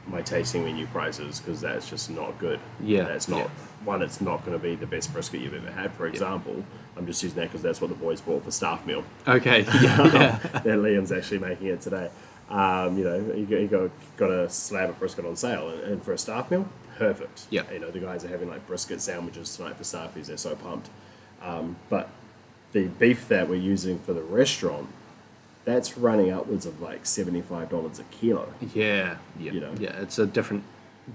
my tasting menu prices because that's just not good. Yeah. That's not one. It's not going to be the best brisket you've ever had. For example, I'm just using that because that's what the boys bought for staff meal. Okay. Yeah. That Liam's actually making it today. You got a slab of brisket on sale, and for a staff meal, perfect. Yeah. The guys are having like brisket sandwiches tonight for staffies. They're so pumped. But the beef that we're using for the restaurant, that's running upwards of like $75 a kilo. Yeah. It's a different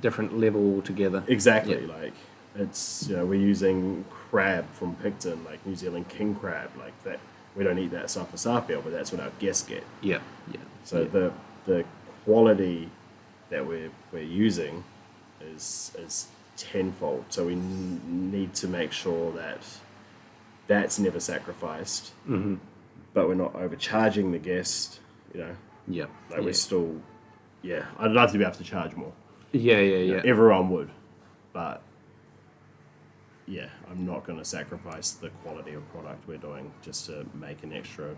level altogether. Exactly. Yeah. Like it's we're using crab from Picton, like New Zealand king crab, like that. We don't eat that stuff for staff meal, but that's what our guests get. Yeah. So the quality that we're using is tenfold. So we need to make sure that that's never sacrificed. Mm-hmm. But we're not overcharging the guest, Yeah. Like we're still, I'd love to be able to charge more. Yeah. Everyone would, but I'm not going to sacrifice the quality of product we're doing just to make an extra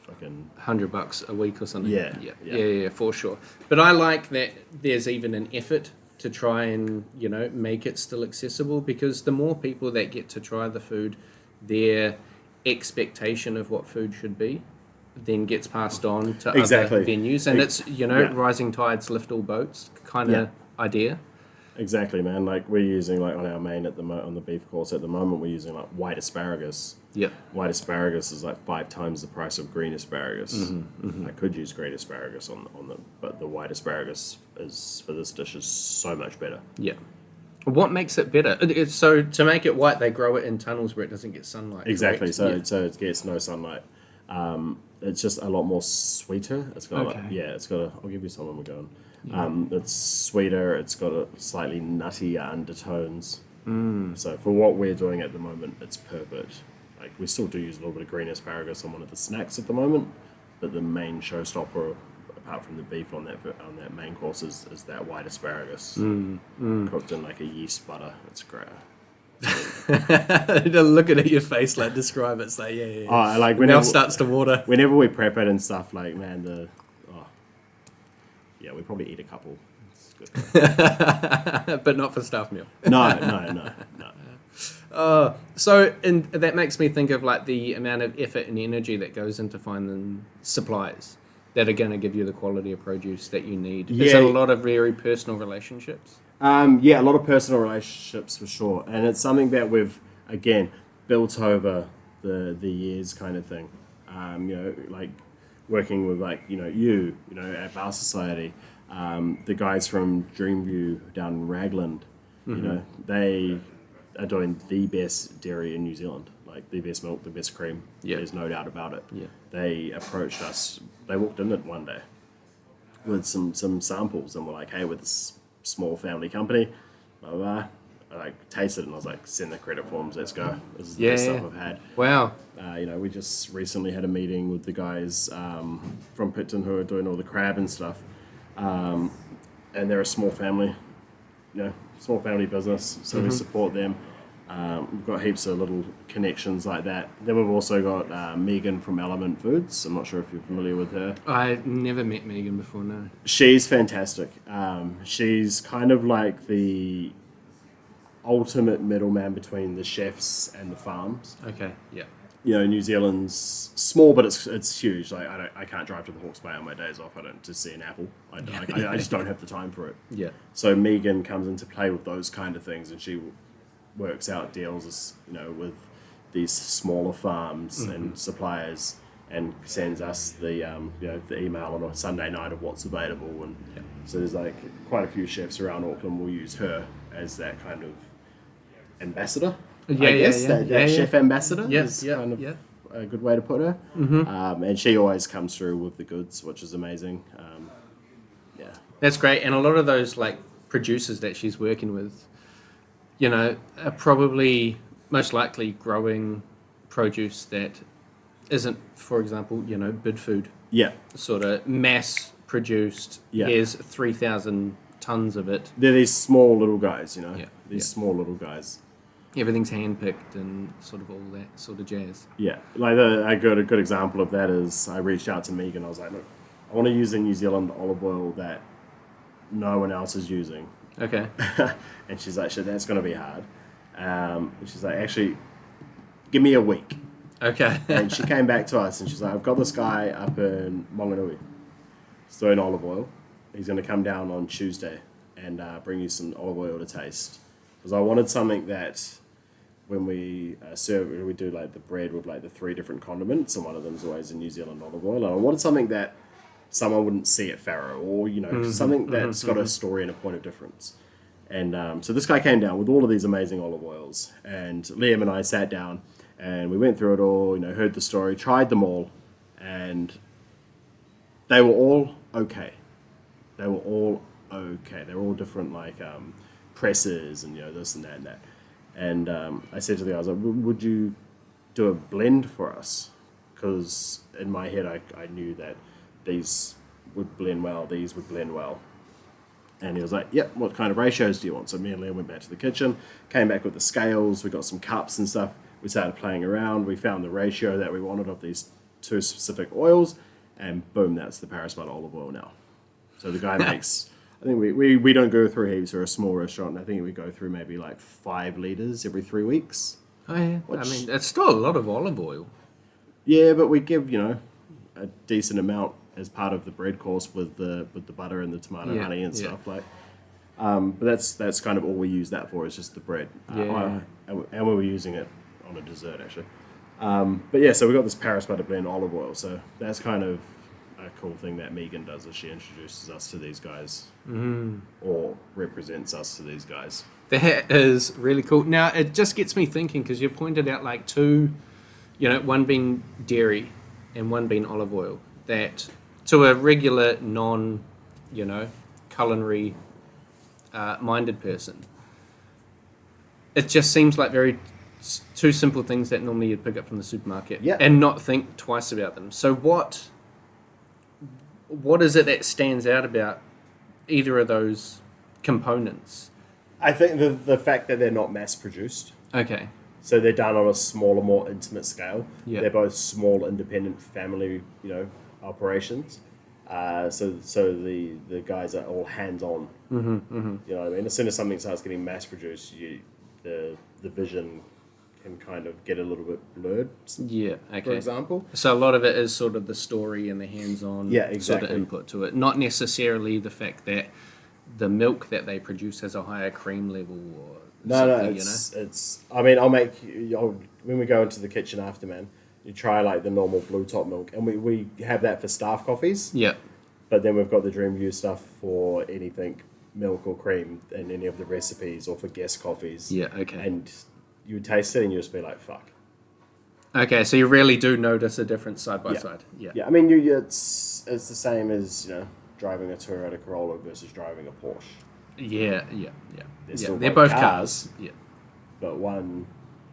fucking $100 a week or something. Yeah, for sure. But I like that there's even an effort to try and make it still accessible, because the more people that get to try the food, their expectation of what food should be then gets passed on to other venues, and it's rising tides lift all boats kind of idea. Exactly, man. Like we're using on our main on the beef course at the moment, we're using like white asparagus. Yeah, white asparagus is like 5 times the price of green asparagus. I could use green asparagus but the white asparagus is for this dish is so much better. Yeah. What makes it better? So to make it white, they grow it in tunnels where it doesn't get sunlight. Exactly. Correct? So it gets no sunlight. It's just a lot more sweeter. It's got I'll give you some when we're going. It's sweeter. It's got a slightly nuttier undertones. So for what we're doing at the moment, it's perfect. Like we still do use a little bit of green asparagus on one of the snacks at the moment, but the main showstopper, apart from the beef on that main course, is that white asparagus cooked in like a yeast butter. It's great. Looking at your face, like describe it. It's like Oh, like when mouth starts to water. Whenever we prep it and stuff, like man, we probably eat a couple. It's good. But not for staff meal. No. And that makes me think of like the amount of effort and energy that goes into finding suppliers that are going to give you the quality of produce that you need. Is it a lot of very personal relationships? Yeah, a lot of personal relationships for sure, and it's something that we've again built over the years, kind of thing. Like working with at Bar Society, the guys from Dreamview down in Ragland, they are doing the best dairy in New Zealand, like the best milk, the best cream. Yeah. There's no doubt about it. Yeah. They approached us. They walked in it one day with some samples and were like, "Hey, we're this small family company, blah blah blah." I like tasted it and I was like, "Send the credit forms. Let's go. This is the best stuff I've had." Wow. We just recently had a meeting with the guys from Picton who are doing all the crab and stuff, and they're a small family, small family business, so we support them. We've got heaps of little connections like that. Then we've also got Megan from Element Foods. I'm not sure if you're familiar with her. I never met Megan before, no. She's fantastic. She's kind of like the ultimate middleman between the chefs and the farms. Okay, yeah. New Zealand's small, but it's huge. Like I can't drive to the Hawke's Bay on my days off. I don't to see an apple. I just don't have the time for it. Yeah. So Megan comes into play with those kind of things, and she works out deals, with these smaller farms and suppliers, and sends us the email on a Sunday night of what's available. And so there's like quite a few chefs around Auckland will use her as that kind of ambassador. That chef ambassador is kind of a good way to put her. And she always comes through with the goods, which is amazing. That's great. And a lot of those like producers that she's working with, are probably most likely growing produce that isn't, for example, bid food. Yeah. Sort of mass produced. Yeah. Here's 3,000 tons of it. They're these small little guys, Yeah. These small little guys. Everything's handpicked and sort of all that sort of jazz. Yeah, like a good example of that is I reached out to Megan. I was like, look, I want to use the New Zealand olive oil that no one else is using. Okay. And she's like, shit, that's going to be hard. And she's like, actually, give me a week. Okay. And she came back to us and she's like, I've got this guy up in Monganui. He's doing olive oil. He's going to come down on Tuesday and bring you some olive oil to taste. Because I wanted something that when we serve, we do like the bread with like the 3 different condiments, and one of them is always in New Zealand olive oil. And I wanted something that someone wouldn't see at Farrow, or something that's got a story and a point of difference. And so this guy came down with all of these amazing olive oils, and Liam and I sat down and we went through it all. Heard the story, tried them all, and they were all okay. They were all okay. They were all different, like presses and this and that and that. And I said to the guys, like, would you do a blend for us? Because in my head I knew that these would blend well, these would blend well. And he was like, yep, what kind of ratios do you want? So me and Liam went back to the kitchen, came back with the scales, we got some cups and stuff, we started playing around, we found the ratio that we wanted of these 2 specific oils, and boom, that's the Paris butter olive oil now. So the guy makes... I think we don't go through heaps. We're a small restaurant. I think we go through maybe like 5 litres every 3 weeks. Oh yeah, I mean it's still a lot of olive oil. Yeah, but we give a decent amount as part of the bread course with the butter and the tomato honey and stuff like. But that's kind of all we use that for is just the bread. And we were using it on a dessert actually. But yeah, so we got this Paris butter blend olive oil. So that's kind of a cool thing that Megan does is she introduces us to these guys or represents us to these guys. That is really cool. Now it just gets me thinking because you pointed out like 2, one being dairy and one being olive oil, that to a regular non, culinary minded person, it just seems like 2 simple things that normally you'd pick up from the supermarket and not think twice about them. So what is it that stands out about either of those components? I think the fact that they're not mass produced. Okay. So they're done on a smaller, more intimate scale. Yeah. They're both small, independent family, operations. So the guys are all hands-on. You know what I mean? As soon as something starts getting mass produced, the vision can kind of get a little bit blurred. Yeah, okay. For example. So a lot of it is sort of the story and the hands-on sort of input to it, not necessarily the fact that the milk that they produce has a higher cream level or something, it's. I mean, I'll make when we go into the kitchen after, man. You try like the normal blue top milk, and we have that for staff coffees. Yeah. But then we've got the Dream View stuff for anything milk or cream in any of the recipes, or for guest coffees. Yeah. Okay. And you would taste it, and you just be like, "Fuck." Okay, so you really do notice a difference side by side. Yeah. Yeah, I mean, it's the same as driving a Toyota Corolla versus driving a Porsche. Yeah. They're both cars. Yeah. But one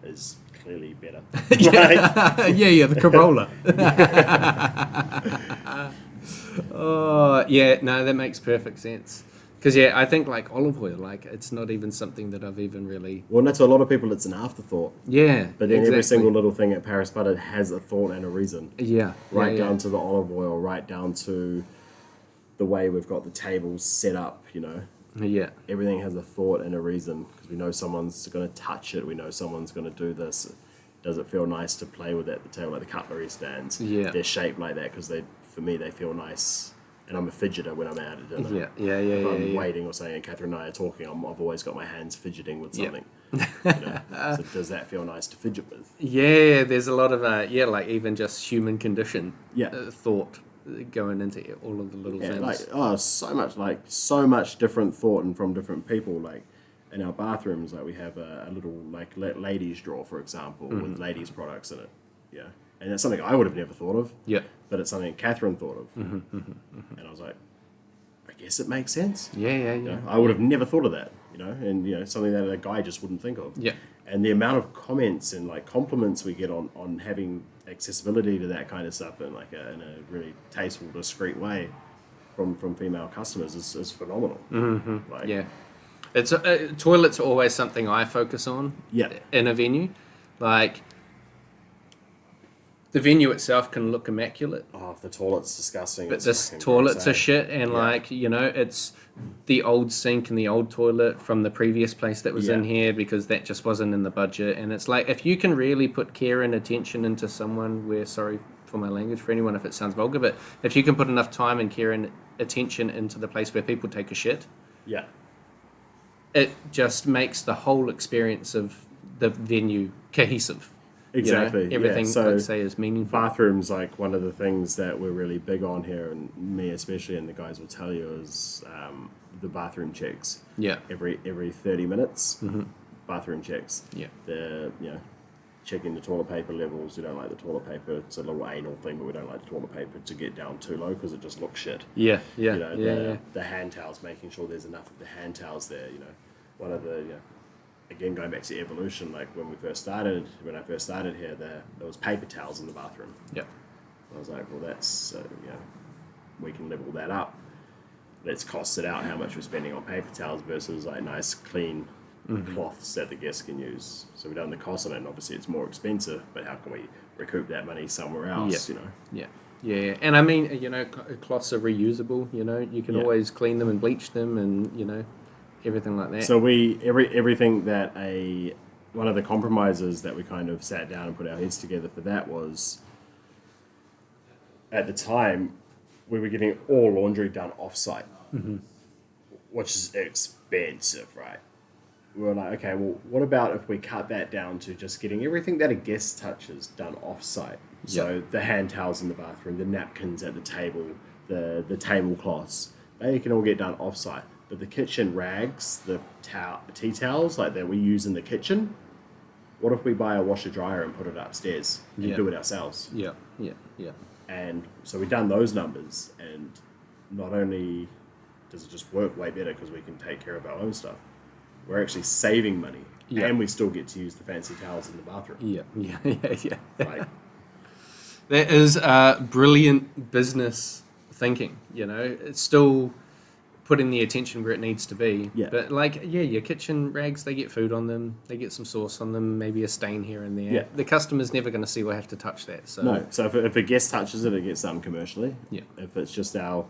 is clearly better. yeah, the Corolla. Oh, yeah, no, that makes perfect sense. Because, I think, like, olive oil, like, it's not even something that I've even really... Well, and to a lot of people, it's an afterthought. Yeah, But then every single little thing at Paris Butter has a thought and a reason. Yeah. Right down to the olive oil, right down to the way we've got the tables set up, Yeah. Everything has a thought and a reason, because we know someone's going to touch it, we know someone's going to do this. Does it feel nice to play with it at the table, like the cutlery stands? Yeah. They're shaped like that because for me, they feel nice. And I'm a fidgeter when I'm out at dinner. Yeah. If I'm waiting or saying, and Catherine and I are talking, I've always got my hands fidgeting with something. So does that feel nice to fidget with? Yeah, there's a lot of, like even just human condition thought going into all of the little things. So much different thought and from different people. Like in our bathrooms, like we have a little like ladies drawer, for example, with ladies products in it. Yeah. And that's something I would have never thought of. Yeah. But it's something Catherine thought of. And I was like, I guess it makes sense. Yeah. I would have never thought of that, and something that a guy just wouldn't think of. Yeah. And the amount of comments and like compliments we get on having accessibility to that kind of stuff in like in a really tasteful, discreet way from female customers is phenomenal. Mm-hmm. Like, yeah. It's toilets are always something I focus on. Yeah. In a venue, like. The venue itself can look immaculate. Oh, if the toilet's disgusting. But this toilets are shit, and it's the old sink and the old toilet from the previous place that was in here because that just wasn't in the budget. And it's like, if you can really put care and attention into someone where, sorry for my language for anyone if it sounds vulgar, but if you can put enough time and care and attention into the place where people take a shit, it just makes the whole experience of the venue cohesive. Exactly. Everything, So I'd say, is meaningful. Bathrooms, like one of the things that we're really big on here, and me especially, and the guys will tell you, is the bathroom checks. Yeah. Every 30 minutes, bathroom checks. Yeah. They're checking the toilet paper levels. We don't like the toilet paper. It's a little anal thing, but we don't like the toilet paper to get down too low because it just looks shit. Yeah. The hand towels, making sure there's enough of the hand towels there. One of the again, going back to evolution, like when I first started here, there was paper towels in the bathroom. Yep. I was like, well, that's, we can level that up. Let's cost it out how much we're spending on paper towels versus like nice, clean cloths that the guests can use. So we've done the cost on it, and obviously it's more expensive, but how can we recoup that money somewhere else, Yeah. And I mean, cloths are reusable, you can always clean them and bleach them and, everything like that. So everything that one of the compromises that we kind of sat down and put our heads together for that was, at the time, we were getting all laundry done off-site, which is expensive, right? We were like, okay, well, what about if we cut that down to just getting everything that a guest touches done off-site? So the hand towels in the bathroom, the napkins at the table, the tablecloths, they can all get done off-site. But the kitchen rags, the tea towels like that we use in the kitchen, what if we buy a washer dryer and put it upstairs and do it ourselves? Yeah. And so we've done those numbers, and not only does it just work way better because we can take care of our own stuff, we're actually saving money, and we still get to use the fancy towels in the bathroom. Yeah. Like, that is brilliant business thinking. It's still putting the attention where it needs to be. Yeah. But your kitchen rags, they get food on them, they get some sauce on them, maybe a stain here and there. Yeah. The customer's never going to see or have to touch that. So no. So if a guest touches it, it gets done commercially. Yeah. If it's just our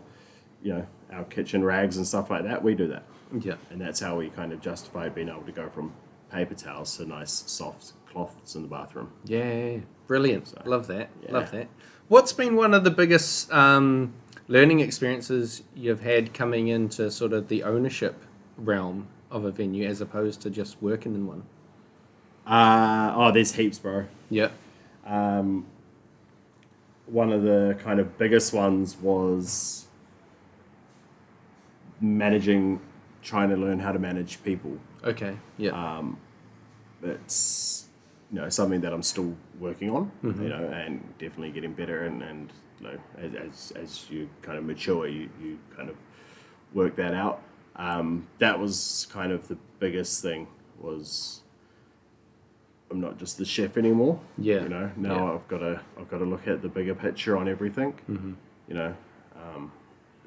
kitchen rags and stuff like that, we do that. Yeah. And that's how we kind of justify being able to go from paper towels to nice, soft, cloths in the bathroom. Yeah, brilliant. So, Love that. yeah. Love that. What's been one of the biggest learning experiences you've had coming into sort of the ownership realm of a venue as opposed to just working in one? There's heaps, bro. Yeah. One of the kind of biggest ones was trying to learn how to manage people. Okay. Yeah. It's something that I'm still working on, and definitely getting better. And as you kind of mature, you kind of work that out. That was kind of the biggest thing. Was I'm not just the chef anymore. Yeah. Now I've got to look at the bigger picture on everything.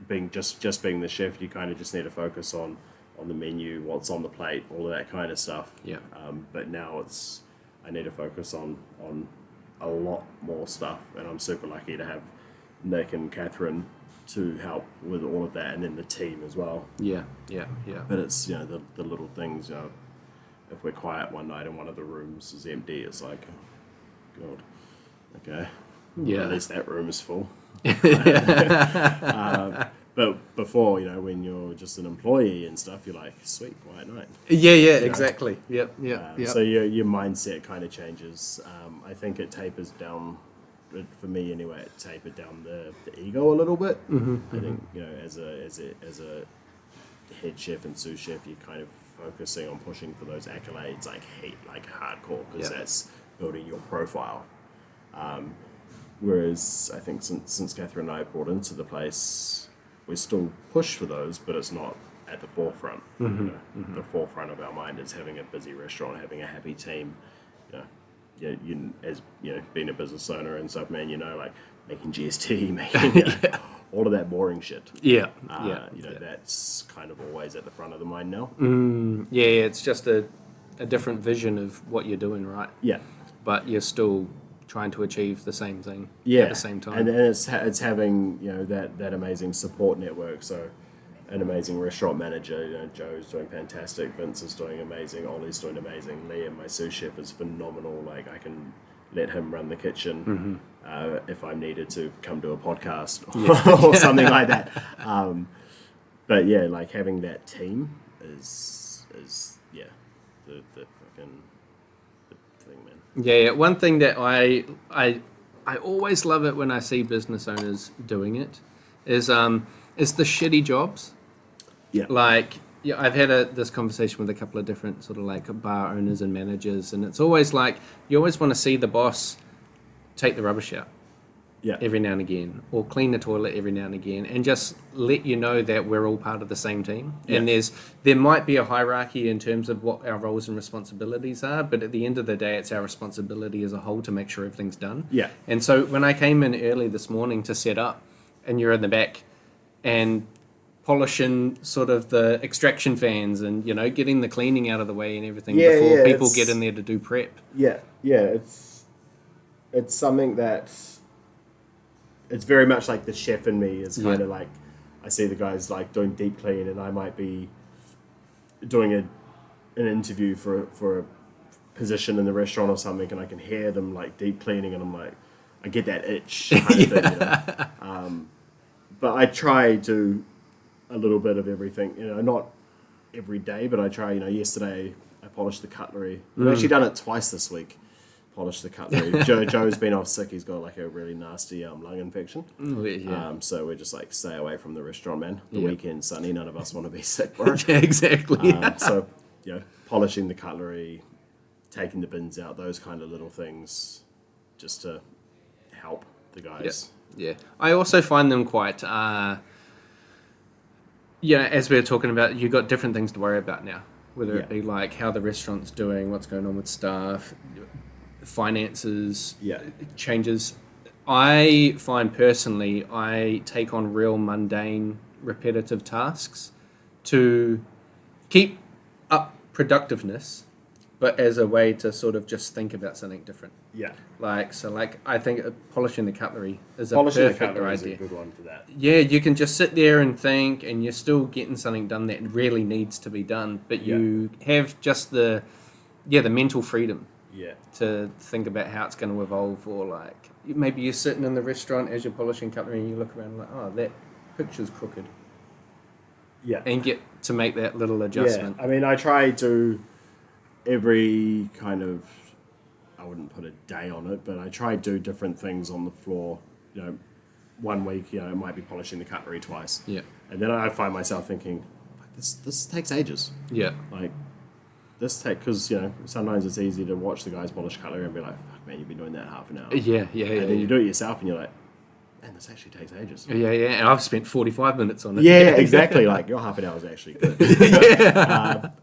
Being the chef, you kind of just need to focus on the menu, what's on the plate, all of that kind of stuff. Yeah. But now I need to focus on a lot more stuff, and I'm super lucky to have Nick and Catherine to help with all of that, and then the team as well. Yeah. But it's the little things. If we're quiet one night and one of the rooms is empty, it's like, oh, God, okay, Yeah. at least that room is full. But before, when you're just an employee and stuff, you're like, sweet, quiet night. Yeah. Exactly. Yep. So your mindset kind of changes. I think it tapers down, for me anyway. It tapered down the ego a little bit. I think as a head chef and sous chef, you're kind of focusing on pushing for those accolades, like hardcore, because that's building your profile. Whereas I think since Catherine and I brought into the place, we still push for those, but it's not at the forefront. The forefront of our mind is having a busy restaurant, having a happy team. Being a business owner and stuff, man, like making GST, making all of that boring shit. That's kind of always at the front of the mind now. It's just a different vision of what you're doing, right? Yeah. But you're still trying to achieve the same thing at the same time. And then it's having that amazing support network. So an amazing restaurant manager. Joe's doing fantastic. Vince is doing amazing. Ollie's doing amazing. Liam, my sous chef, is phenomenal. Like I can let him run the kitchen if I'm needed to come to a podcast or something like that. But yeah, like having that team is the fucking thing, man. Yeah. One thing that I always love it when I see business owners doing it is the shitty jobs. Yeah. Like, I've had this conversation with a couple of different sort of like bar owners and managers, and it's always like you always want to see the boss take the rubbish out every now and again, or clean the toilet every now and again, and just let you know that we're all part of the same team. Yeah. And there might be a hierarchy in terms of what our roles and responsibilities are, but at the end of the day, it's our responsibility as a whole to make sure everything's done. Yeah. And so when I came in early this morning to set up, and you're in the back, and polishing sort of the extraction fans and getting the cleaning out of the way and everything before people get in there to do prep. It's something that it's very much like the chef in me is kind of like I see the guys like doing deep clean, and I might be doing an interview for a position in the restaurant or something, and I can hear them like deep cleaning, and I'm like, I get that itch kind of thing. But I try to a little bit of everything, not every day, but I try. Yesterday I polished the cutlery. I've actually done it twice this week. Polished the cutlery. Joe's been off sick. He's got like a really nasty lung infection. So we're just like stay away from the restaurant, man. The weekend's sunny. None of us want to be sick, bro. Yeah, exactly. So polishing the cutlery, taking the bins out, those kind of little things, just to help the guys. Yeah. I also find them quite. As we were talking about, you've got different things to worry about now. Whether it be like how the restaurant's doing, what's going on with staff, finances, changes. I find personally, I take on real mundane, repetitive tasks to keep up productiveness, but as a way to sort of just think about something different. Yeah. I think polishing the cutlery is a perfect idea. Is a good one for that. Yeah, you can just sit there and think, and you're still getting something done that really needs to be done, but you have just the mental freedom to think about how it's going to evolve, or like maybe you're sitting in the restaurant as you're polishing cutlery and you look around and like, oh, that picture's crooked. Yeah. And get to make that little adjustment. Yeah, I mean, I try to every kind of, I wouldn't put a day on it, but I try to do different things on the floor. You know, one week, you know, it might be polishing the cutlery twice. Yeah. And then I find myself thinking, this takes ages. Yeah. Like, because, you know, sometimes it's easy to watch the guys polish cutlery and be like, fuck, man, you've been doing that half an hour. Yeah. And then you do it yourself and you're like, man, this actually takes ages. Yeah, and I've spent 45 minutes on it. Yeah, exactly. Like, your half an hour is actually good.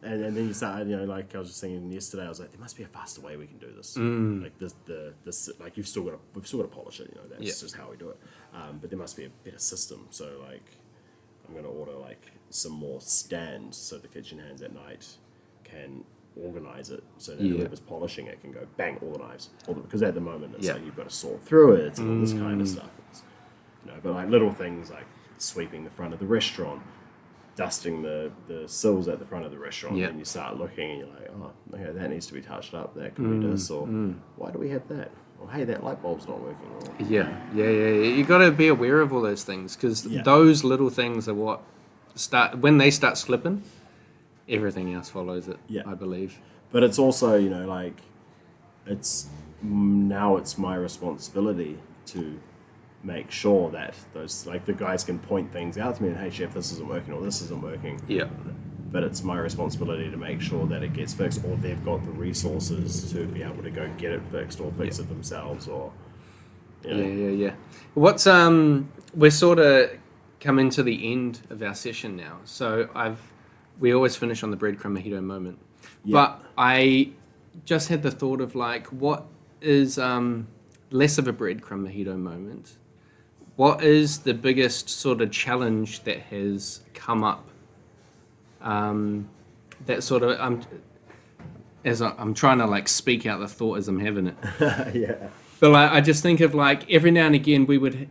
And then you start, you know, like I was just thinking yesterday, I was like, there must be a faster way we can do this. Like, this like, we've still got to polish it, you know, that's just how we do it. But there must be a better system. So, like, I'm going to order, like, some more stands so the kitchen hands at night can organize it so that whoever's polishing it can go bang all the knives, because at the moment it's like you've got to sort through it and all this kind of stuff. You know, but like little things like sweeping the front of the restaurant, dusting the sills at the front of the restaurant, and you start looking and you're like, oh, okay, that needs to be touched up, that can be this, or why do we have that? Or hey, that light bulb's not working. Or, You got to be aware of all those things, because those little things are what when they start slipping, everything else follows it, I believe. But it's also, you know, like, it's my responsibility to make sure that those, like, the guys can point things out to me and, hey, chef, this isn't working, or this isn't working. Yeah. But it's my responsibility to make sure that it gets fixed, or they've got the resources to be able to go get it fixed or fix it themselves, or, you know. Yeah. What's, we're sort of coming to the end of our session now. So we always finish on the breadcrumb mojito moment. Yeah. But I just had the thought of, like, what is less of a breadcrumb mojito moment? What is the biggest sort of challenge that has come up? That sort of, I'm trying to, like, speak out the thought as I'm having it. Yeah. But like, I just think of, like, every now and again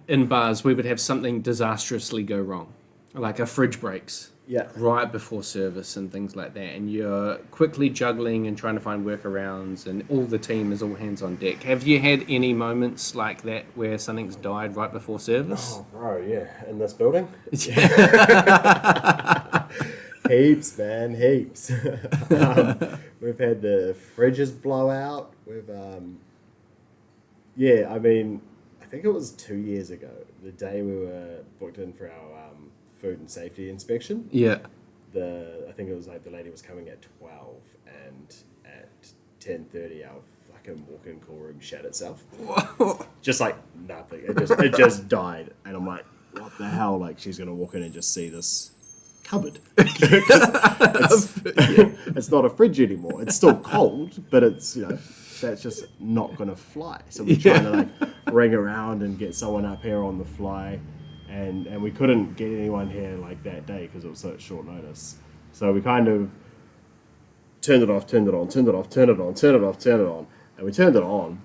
in bars we would have something disastrously go wrong, like a fridge breaks. Yeah. Right before service and things like that, and you're quickly juggling and trying to find workarounds, and all the team is all hands on deck. Have you had any moments like that where something's died right before service? Oh, bro, yeah. In this building? Heaps, man, heaps. We've had the fridges blow out. I mean, I think it was 2 years ago, the day we were booked in for our food and safety inspection. Yeah. I think it was like the lady was coming at 12, and at 10:30 our fucking walk-in call room shat itself. Just like nothing. It just died, and I'm like, what the hell? Like, she's gonna walk in and just see this cupboard. It's not a fridge anymore. It's still cold, but it's, you know, that's just not gonna fly. So we're trying to, like, ring around and get someone up here on the fly. And we couldn't get anyone here, like, that day because it was such short notice. So we kind of turned it off, turned it on, turned it off, turned it on, turned it off, turned it on. And we turned it on,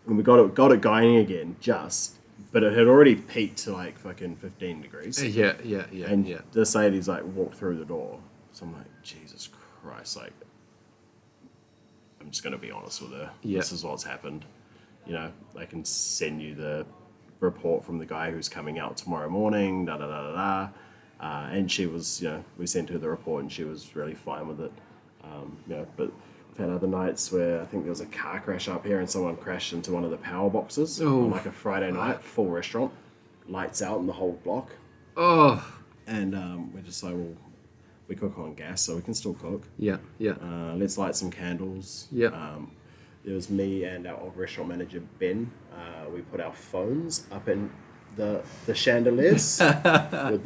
and we got it going again, but it had already peaked to, like, fucking 15 degrees. Yeah. And this lady's, like, walked through the door. So I'm like, Jesus Christ, like, I'm just going to be honest with her. Yeah. This is what's happened. You know, I can send you the report from the guy who's coming out tomorrow morning, and she was, you know, we sent her the report and she was really fine with it. You know, but we've had other nights where I think there was a car crash up here and someone crashed into one of the power boxes on, like, a Friday night, full restaurant, lights out in the whole block. And we're just like, well, we cook on gas, so we can still cook. Yeah. Let's light some candles. There was me and our old restaurant manager, Ben. We put our phones up in the chandeliers with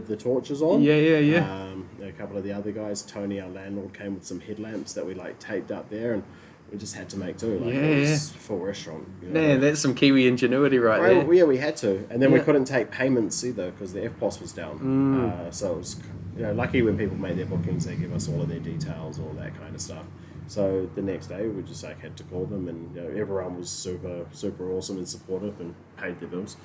the torches on. Yeah. A couple of the other guys, Tony, our landlord, came with some headlamps that we, like, taped up there, and we just had to make do. Like, it was a full restaurant. You know? Man, that's some Kiwi ingenuity there. Yeah, we had to. And then we couldn't take payments either because the FPOS was down. So it was, you know, lucky when people made their bookings, they give us all of their details, all that kind of stuff. So the next day, we just, like, had to call them, and, you know, everyone was super, super awesome and supportive and paid their bills.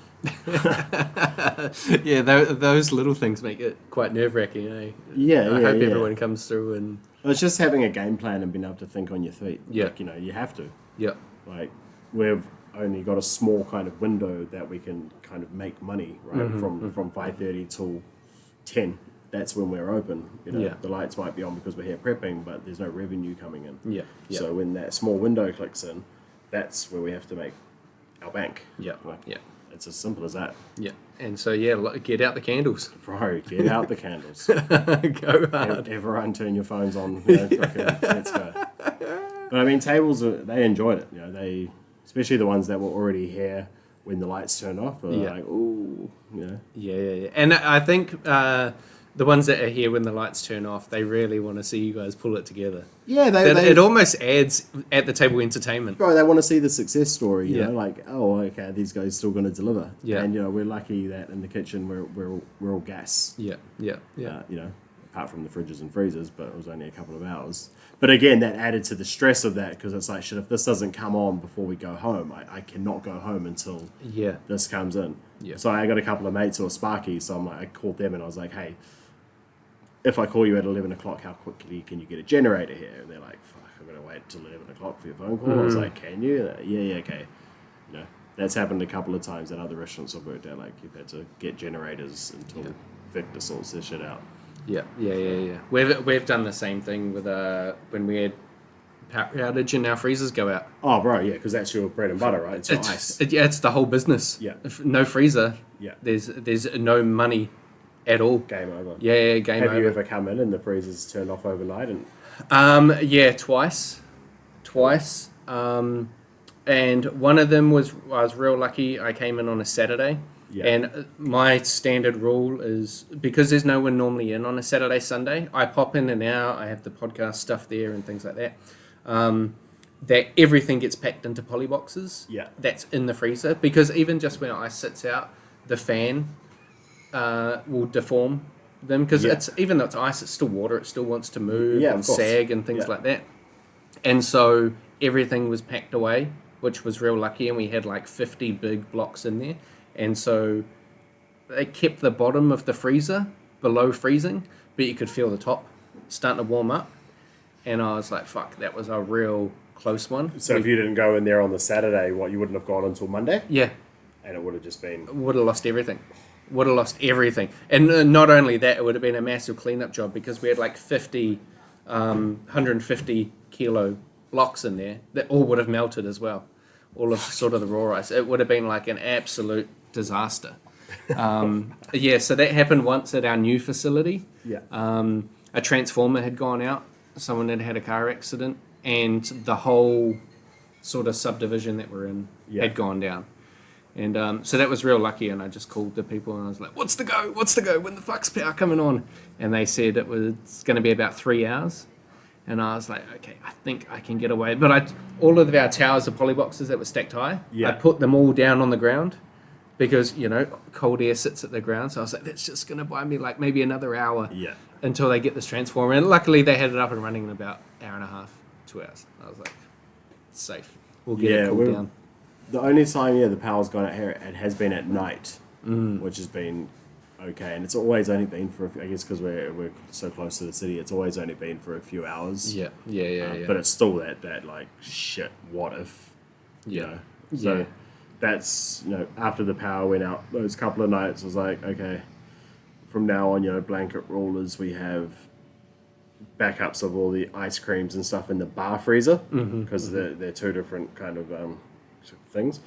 Yeah, those little things make it quite nerve-wracking, eh? Yeah, I hope everyone comes through and Well, it's just having a game plan and being able to think on your feet. Yeah. Like, you have to. Yeah. Like, we've only got a small kind of window that we can kind of make money, right? From 5:30 till 10. That's when we're open. Yeah. The lights might be on because we're here prepping, but there's no revenue coming in. Yeah. Yeah. So when that small window clicks in, that's where we have to make our bank. Yeah. Like, Yeah. it's as simple as that. Yeah. And so, get out the candles. Bro, get out the candles. Go hard. Everyone turn your phones on. Fucking, let's go. But I mean, tables, they enjoyed it. They, especially the ones that were already here when the lights turned off, were like, ooh, Yeah. And I think the ones that are here when the lights turn off, they really want to see you guys pull it together. Yeah, it almost adds at the table entertainment. Bro, they want to see the success story, you Yeah. know, like, oh, okay, these guys still going to deliver. Yeah. And, we're lucky that in the kitchen we're all gas. Yeah. Apart from the fridges and freezers, but it was only a couple of hours. But again, that added to the stress of that, because it's like, shit, if this doesn't come on before we go home, I cannot go home until this comes in. Yeah. So I got a couple of mates who are sparky, so I'm like, I called them and I was like, hey, if I call you at 11 o'clock, how quickly can you get a generator here? And they're like, fuck, I'm going to wait till 11 o'clock for your phone call. I was like, can you? Yeah, okay. That's happened a couple of times at other restaurants I've worked at. Like, you've had to get generators until Victor sorts this shit out. Yeah. We've done the same thing with when we had power outage and our freezers go out. Oh, bro, yeah, because that's your bread and butter, right? It's your ice. It's the whole business. Yeah. If no freezer, there's no money at all. Game over. Yeah, game over. Have you ever come in and the freezer's turned off overnight? And twice. And one of them I was real lucky. I came in on a Saturday. Yeah. And my standard rule is, because there's no one normally in on a Saturday, Sunday, I pop in and out. I have the podcast stuff there and things like that. That everything gets packed into poly boxes. Yeah. That's in the freezer, because even just when ice sits out, the fan will deform them, because it's, even though it's ice, it's still water. It still wants to move and sag and things like that. And so everything was packed away, which was real lucky. And we had like 50 big blocks in there. And so they kept the bottom of the freezer below freezing, but you could feel the top starting to warm up. And I was like, fuck, that was a real close one. so if you didn't go in there on the Saturday, you wouldn't have gone until Monday? Yeah. And it would have just been... Would have lost everything. And not only that, it would have been a massive cleanup job, because we had like 150 kilo blocks in there that all would have melted as well. All of sort of the raw ice. It would have been like an absolute disaster. So that happened once at our new facility. Yeah. A transformer had gone out. Someone had had a car accident, and the whole sort of subdivision that we're in had gone down. And so that was real lucky, and I just called the people and I was like, what's the go? When the fuck's power coming on? And they said it was going to be about 3 hours. And I was like, okay, I think I can get away. But all of our towers of poly boxes that were stacked high, I put them all down on the ground, because, cold air sits at the ground. So I was like, that's just going to buy me like maybe another hour until they get this transformer. And luckily they had it up and running in about an hour and a half, 2 hours. I was like, it's safe. We'll get it cooled down. The only time, the power's gone out here, it has been at night, which has been okay. And it's always only been for, I guess, because we're so close to the city, it's always only been for a few hours. Yeah. But it's still that like, shit, what if, So that's, after the power went out, those couple of nights, I was like, okay, from now on, blanket rule is we have backups of all the ice creams and stuff in the bar freezer, because they're two different kind of things.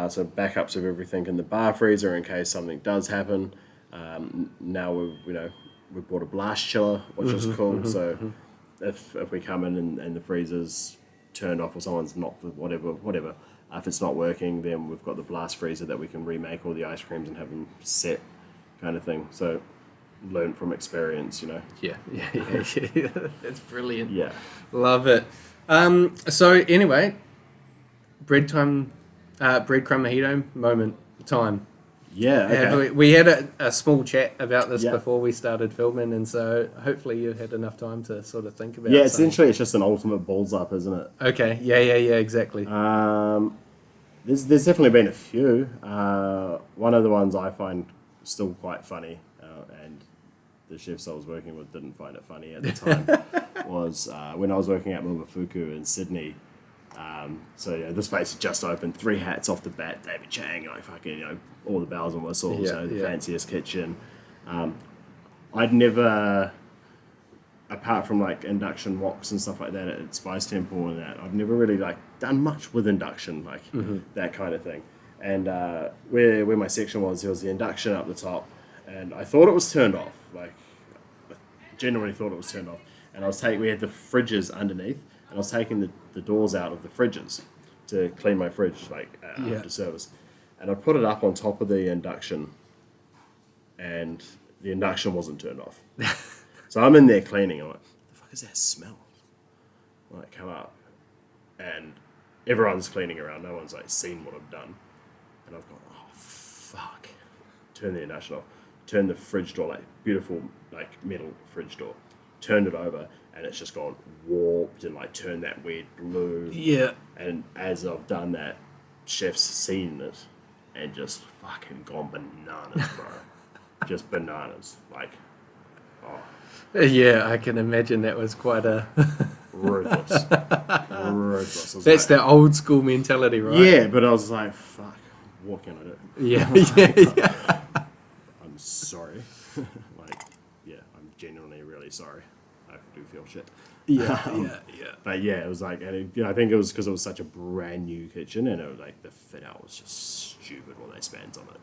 So backups of everything in the bar freezer in case something does happen. Now we've bought a blast chiller, which is cool. So if we come in and the freezer's turned off, or someone's not, whatever, if it's not working, then we've got the blast freezer that we can remake all the ice creams and have them set, kind of thing. So learn from experience, Yeah. That's brilliant. Yeah. Love it. So anyway, breadcrumb mojito moment time. Yeah, okay. We had a small chat about this before we started filming, and so hopefully you've had enough time to sort of think about it. Yeah, essentially it's just an ultimate balls up, isn't it? Okay, yeah, exactly. There's definitely been a few. One of the ones I find still quite funny, and the chefs I was working with didn't find it funny at the time was when I was working at Mumafuku in Sydney. So this place had just opened, 3 hats off the bat, David Chang, like fucking, all the bells and whistles, the fanciest kitchen. I'd never, apart from like induction woks and stuff like that at Spice Temple and that, I've never really like done much with induction, like that kind of thing. And where my section was, there was the induction up the top, and I thought it was turned off. Like, I genuinely thought it was turned off. And we had the fridges underneath, and I was taking the doors out of the fridges to clean my fridge, after service. And I put it up on top of the induction, and the induction wasn't turned off. So I'm in there cleaning, I'm like, the fuck is that smell? I come up, and everyone's cleaning around, no one's like seen what I've done. And I've gone, oh fuck. Turn the induction off, turn the fridge door, like beautiful like metal fridge door, turned it over, and it's just gone warped and like turned that weird blue. Yeah. And as I've done that, chef's seen it and just fucking gone bananas, bro. Just bananas. Like, oh. Yeah, I can imagine that was quite a... Ruthless. Ruthless. That's the old school mentality, right? Yeah, but I was like, fuck, what can I do? Yeah. I'm sorry. I'm genuinely really sorry. I do feel shit. Yeah. But yeah, it was like, and I think it was because it was such a brand new kitchen, and it was like the fit out was just stupid what they spent on it.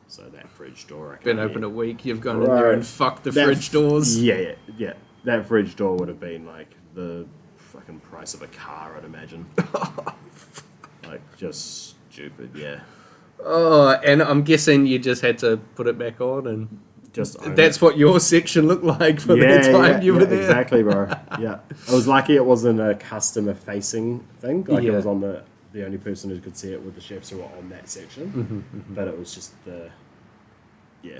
So that fridge door, been open a week, you've gone in there and fucked the fridge doors. Yeah. That fridge door would have been like the fucking price of a car, I'd imagine. Like, just stupid, yeah. Oh, and I'm guessing you just had to put it back on, and that's it. what your section looked like for the time you were there. Exactly, bro. Yeah. I was lucky it wasn't a customer-facing thing. Like, it was on the only person who could see it with the chefs who were on that section. But it was just the... Yeah.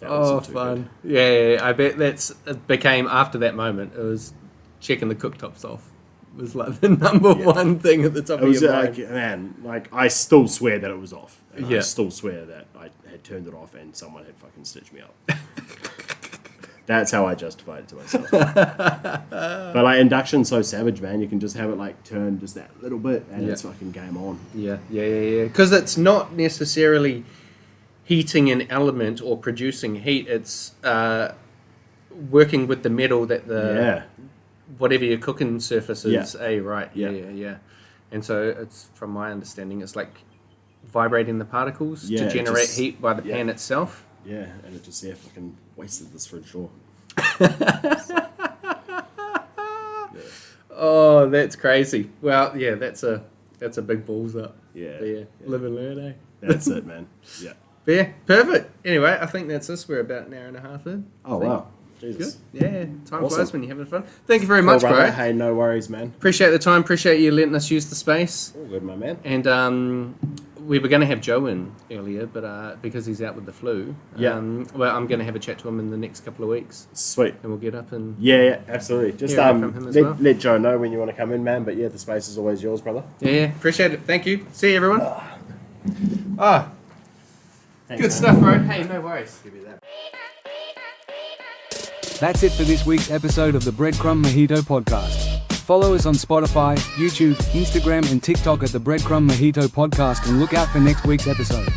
Oh, fun. Yeah, I bet it became, after that moment, it was checking the cooktops off. It was like the number one thing at the top of your mind. Man, like, I still swear that it was off. And I still swear that I had turned it off and someone had fucking stitched me up. That's how I justified it to myself. But like, induction's so savage, man. You can just have it like turn just that little bit and it's fucking game on. Yeah. Because it's not necessarily heating an element or producing heat. It's working with the metal that whatever your cooking surface is. Right. Yeah. And so it's, from my understanding, it's like vibrating the particles to generate heat by the pan itself. Yeah, and it just fucking wasted this fridge door. Oh, that's crazy. Well, yeah, that's a big balls up. Yeah. Live and learn, eh? That's it, man. Yeah. But yeah, perfect. Anyway, I think that's us. We're about an hour and a half in. Oh, wow. Jesus. Good. Yeah, time flies when you're having fun. Thank you very much, bro. Hey, no worries, man. Appreciate the time. Appreciate you letting us use the space. All good, my man. And we were going to have Joe in earlier, but because he's out with the flu, I'm going to have a chat to him in the next couple of weeks. Sweet. And we'll get up and... Yeah, absolutely. Just from him as well. Let Joe know when you want to come in, man. But yeah, the space is always yours, brother. Yeah, appreciate it. Thank you. See you, everyone. Thanks, good stuff, bro. Hey, no worries. Give you that. That's it for this week's episode of the Breadcrumb Mojito podcast. Follow us on Spotify, YouTube, Instagram and TikTok at the Breadcrumb Mojito podcast and look out for next week's episode.